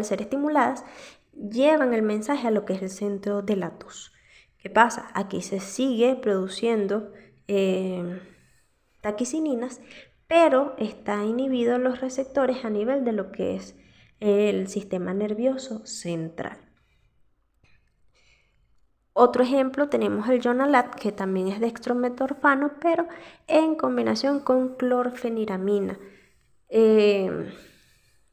ser estimuladas, llevan el mensaje a lo que es el centro de la tos. ¿Qué pasa? Aquí se sigue produciendo taquicininas, pero está inhibido los receptores a nivel de lo que es el sistema nervioso central. Otro ejemplo tenemos el Jonalat, que también es dextrometorfano, pero en combinación con clorfeniramina.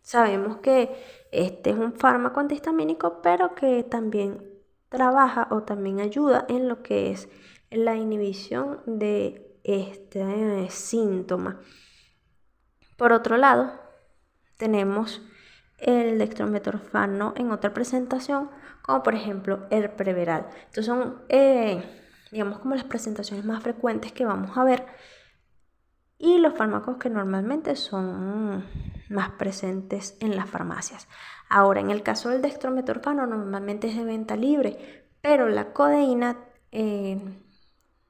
Sabemos que este es un fármaco antihistamínico, pero que también trabaja o también ayuda en lo que es la inhibición de este síntoma. Por otro lado, tenemos el dextrometorfano en otra presentación, como por ejemplo el Preveral. Entonces son, digamos, como las presentaciones más frecuentes que vamos a ver. y los fármacos que normalmente son más presentes en las farmacias. Ahora, en el caso del dextrometorfano normalmente es de venta libre, pero la codeína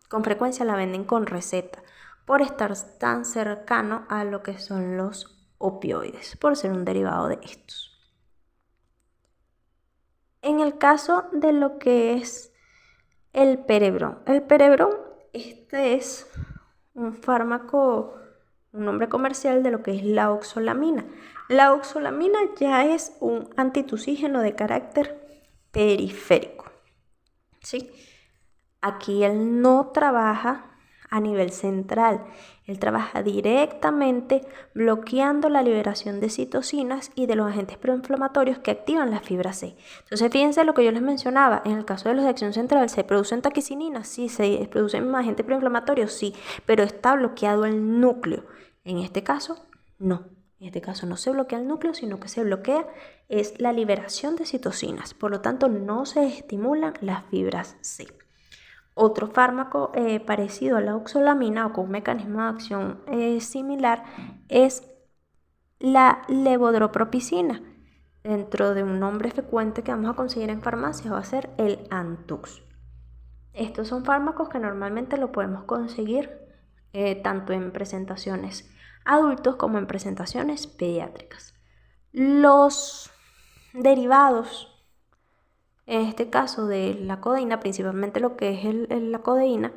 con frecuencia la venden con receta por estar tan cercano a lo que son los opioides, por ser un derivado de estos. En el caso de lo que es el Perebrón, este es un fármaco, un nombre comercial de lo que es la oxolamina. La oxolamina ya es un antitusígeno de carácter periférico, ¿sí? Aquí él no trabaja a nivel central, él trabaja directamente bloqueando la liberación de citocinas y de los agentes proinflamatorios que activan la fibra C. Entonces fíjense lo que yo les mencionaba, en el caso de los de acción central, ¿se producen taquicininas? Sí, se producen agentes proinflamatorios, sí, pero está bloqueado el núcleo. En este caso, no. En este caso no se bloquea el núcleo, sino que se bloquea es la liberación de citocinas. Por lo tanto, no se estimulan las fibras C. Otro fármaco parecido a la oxolamina o con un mecanismo de acción similar es la levodropropicina. Dentro de un nombre frecuente que vamos a conseguir en farmacia va a ser el Antux. Estos son fármacos que normalmente lo podemos conseguir tanto en presentaciones adultos como en presentaciones pediátricas. Los derivados, en este caso de la codeína, principalmente lo que es la codeína,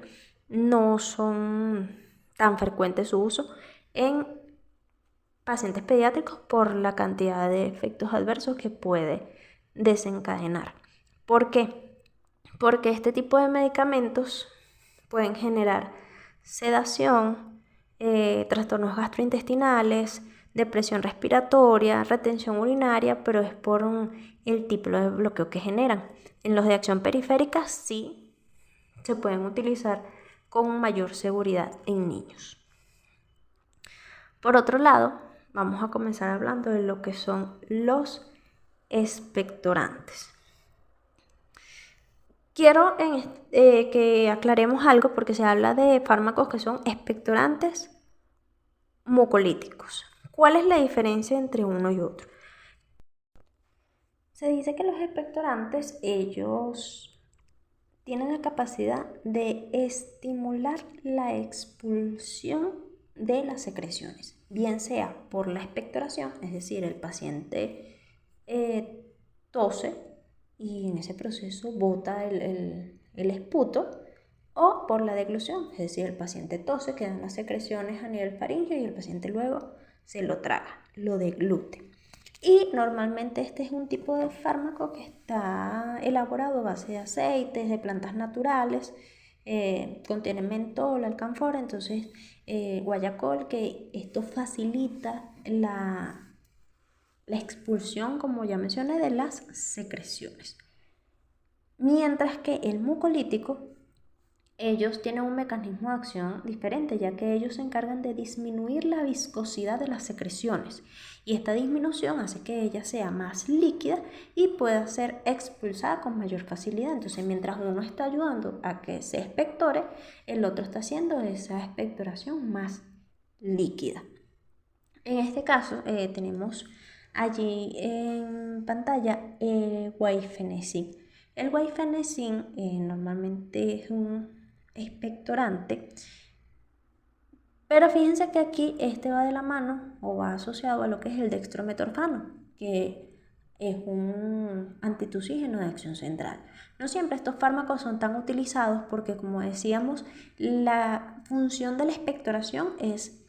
no son tan frecuentes su uso en pacientes pediátricos por la cantidad de efectos adversos que puede desencadenar. ¿Por qué? Porque este tipo de medicamentos pueden generar sedación, trastornos gastrointestinales, depresión respiratoria, retención urinaria, pero es por el tipo de bloqueo que generan. En los de acción periférica sí se pueden utilizar con mayor seguridad en niños. Por otro lado, vamos a comenzar hablando de lo que son los expectorantes. Quiero que aclaremos algo porque se habla de fármacos que son expectorantes mucolíticos. ¿Cuál es la diferencia entre uno y otro? Se dice que los expectorantes, ellos tienen la capacidad de estimular la expulsión de las secreciones, bien sea por la expectoración, es decir, el paciente tose y en ese proceso bota el esputo, o por la deglución, es decir, el paciente tose, quedan las secreciones a nivel faríngeo y el paciente luego se lo traga, lo deglute. Y normalmente este es un tipo de fármaco que está elaborado a base de aceites, de plantas naturales, contiene mentol, alcanfora, entonces guayacol, que esto facilita la expulsión, como ya mencioné, de las secreciones. Mientras que el mucolítico, ellos tienen un mecanismo de acción diferente, ya que ellos se encargan de disminuir la viscosidad de las secreciones y esta disminución hace que ella sea más líquida y pueda ser expulsada con mayor facilidad. Entonces, mientras uno está ayudando a que se expectore, el otro está haciendo esa expectoración más líquida. En este caso, tenemos allí en pantalla guaifenesin. El guaifenesin normalmente es un expectorante, pero fíjense que aquí este va de la mano o va asociado a lo que es el dextrometorfano, que es un antitusígeno de acción central. No siempre estos fármacos son tan utilizados porque, como decíamos, la función de la expectoración es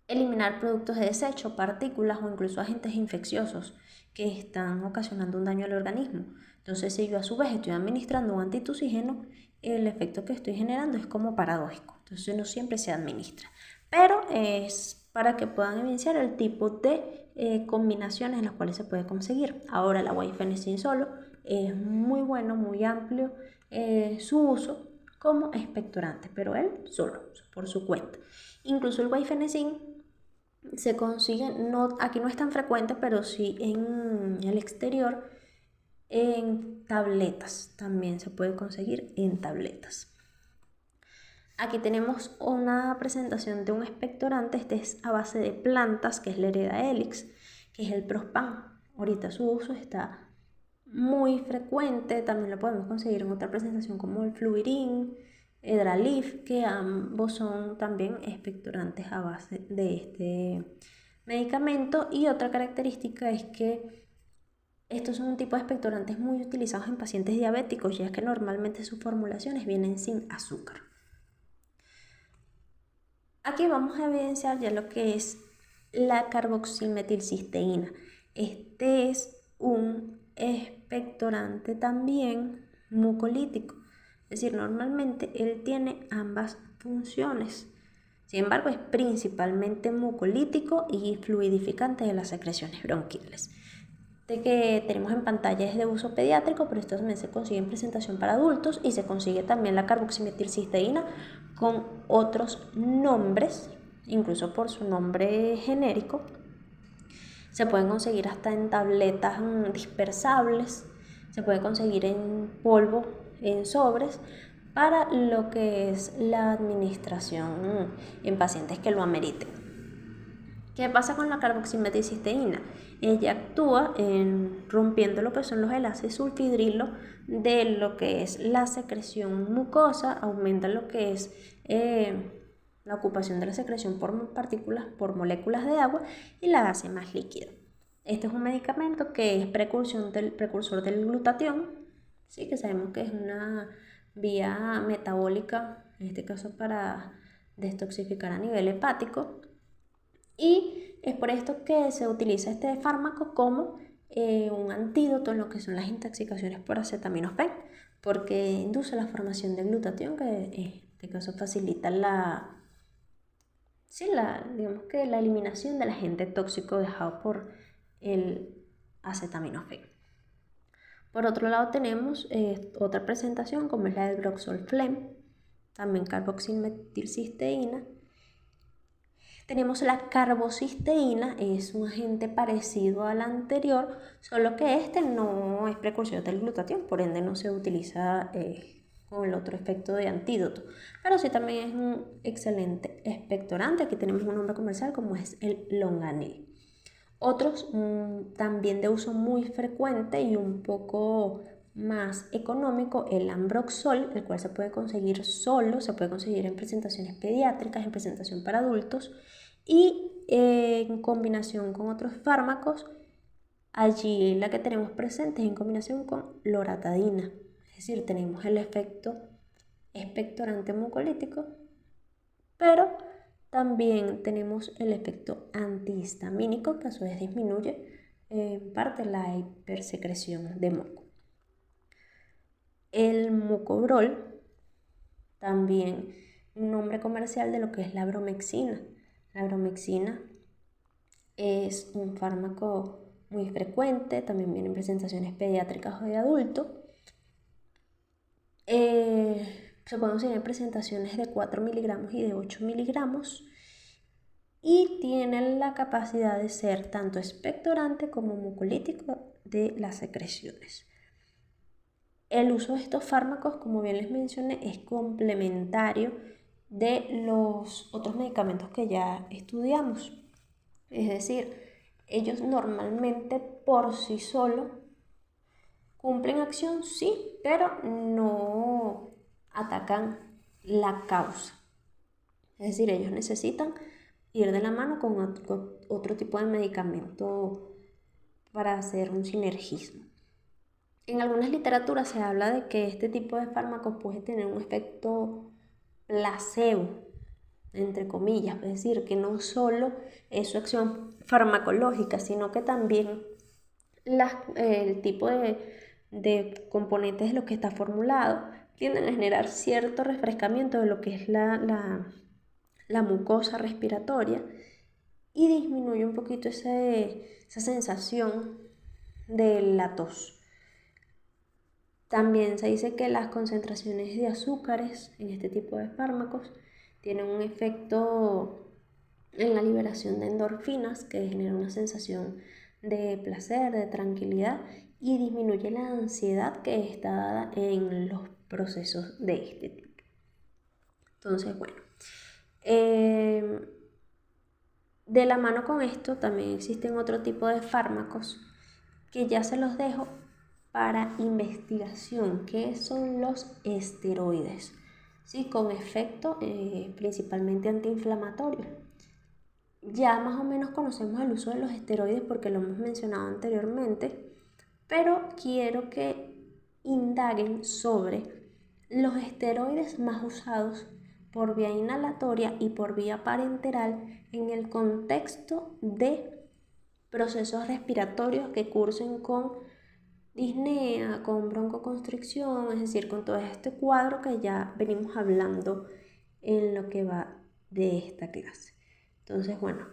eliminar productos de desecho, partículas o incluso agentes infecciosos que están ocasionando un daño al organismo. Entonces, si yo a su vez estoy administrando un antitusígeno, el efecto que estoy generando es como paradójico. Entonces, no siempre se administra. Pero es para que puedan evidenciar el tipo de combinaciones en las cuales se puede conseguir. Ahora, la guaifenesin solo es muy bueno, muy amplio su uso como expectorante, pero él solo, por su cuenta. Incluso el guaifenesin se consigue, no, aquí no es tan frecuente, pero sí en el exterior, en tabletas, también se puede conseguir en tabletas. Aquí tenemos una presentación de un expectorante. Este es a base de plantas, que es la Hereda helix, que es el Prospan. Ahorita su uso está muy frecuente. También lo podemos conseguir en otra presentación como el Fluirin, Edralif, que ambos son también expectorantes a base de este medicamento. Y otra característica es que estos son un tipo de expectorantes muy utilizados en pacientes diabéticos, ya que normalmente sus formulaciones vienen sin azúcar. Aquí vamos a evidenciar ya lo que es la carboximetilcisteína. Este es un expectorante también mucolítico, es decir, normalmente él tiene ambas funciones. Sin embargo, es principalmente mucolítico y fluidificante de las secreciones bronquiales. De que tenemos en pantalla es de uso pediátrico, pero esto también se consigue en presentación para adultos, y se consigue también la carboximetilcisteína con otros nombres, incluso por su nombre genérico. Se pueden conseguir hasta en tabletas dispersables, se puede conseguir en polvo, en sobres, para lo que es la administración en pacientes que lo ameriten. ¿Qué pasa con la carboximetilcisteína? Ella actúa rompiendo lo que son los enlaces sulfidrilo de lo que es la secreción mucosa, aumenta lo que es la ocupación de la secreción por partículas, por moléculas de agua, y la hace más líquida. Este es un medicamento que es precursor del glutatión, ¿sí? Que sabemos que es una vía metabólica, en este caso para detoxificar a nivel hepático. Y es por esto que se utiliza este fármaco como un antídoto en lo que son las intoxicaciones por acetaminofén, porque induce la formación de glutatión, que en este caso facilita digamos que la eliminación del agente tóxico dejado por el acetaminofén. Por otro lado tenemos otra presentación como es la del Broxolflem, también carboximetilcisteína. Tenemos la carbocisteína, es un agente parecido al anterior, solo que este no es precursor del glutatión, por ende no se utiliza con el otro efecto de antídoto, pero sí también es un excelente expectorante. Aquí tenemos un nombre comercial como es el Longanil. Otros también de uso muy frecuente y un poco más económico, el Ambroxol, el cual se puede conseguir solo, se puede conseguir en presentaciones pediátricas, en presentación para adultos, y en combinación con otros fármacos. Allí la que tenemos presente es en combinación con loratadina, es decir, tenemos el efecto expectorante mucolítico, pero también tenemos el efecto antihistamínico, que a su vez disminuye en parte la hipersecreción de moco. El mucobrol, también un nombre comercial de lo que es la bromexina. La bromexina es un fármaco muy frecuente, también viene en presentaciones pediátricas o de adulto. Se pueden conseguir en presentaciones de 4 miligramos y de 8 miligramos, y tiene la capacidad de ser tanto expectorante como mucolítico de las secreciones. El uso de estos fármacos, como bien les mencioné, es complementario de los otros medicamentos que ya estudiamos. Es decir, ellos normalmente por sí solos cumplen acción, sí, pero no atacan la causa. Es decir, ellos necesitan ir de la mano con otro tipo de medicamento para hacer un sinergismo. En algunas literaturas se habla de que este tipo de fármacos puede tener un efecto placebo, entre comillas, es decir, que no solo es su acción farmacológica, sino que también el tipo de componentes de los que está formulado tienden a generar cierto refrescamiento de lo que es la mucosa respiratoria, y disminuye un poquito esa sensación de la tos. También se dice que las concentraciones de azúcares en este tipo de fármacos tienen un efecto en la liberación de endorfinas, que genera una sensación de placer, de tranquilidad, y disminuye la ansiedad que está dada en los procesos de este tipo. Entonces, bueno, eh, de la mano con esto también existen otro tipo de fármacos que ya se los dejo para investigación, que son los esteroides, ¿sí? Con efecto principalmente antiinflamatorio. Ya más o menos conocemos el uso de los esteroides porque lo hemos mencionado anteriormente, pero quiero que indaguen sobre los esteroides más usados por vía inhalatoria y por vía parenteral en el contexto de procesos respiratorios que cursen con disnea, con broncoconstricción, es decir, con todo este cuadro que ya venimos hablando en lo que va de esta clase. Entonces, bueno,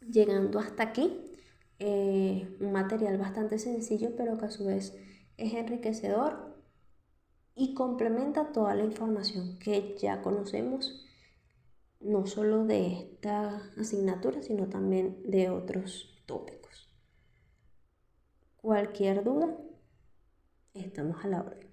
llegando hasta aquí, un material bastante sencillo, pero que a su vez es enriquecedor y complementa toda la información que ya conocemos, no solo de esta asignatura, sino también de otros tópicos. Cualquier duda, estamos a la orden.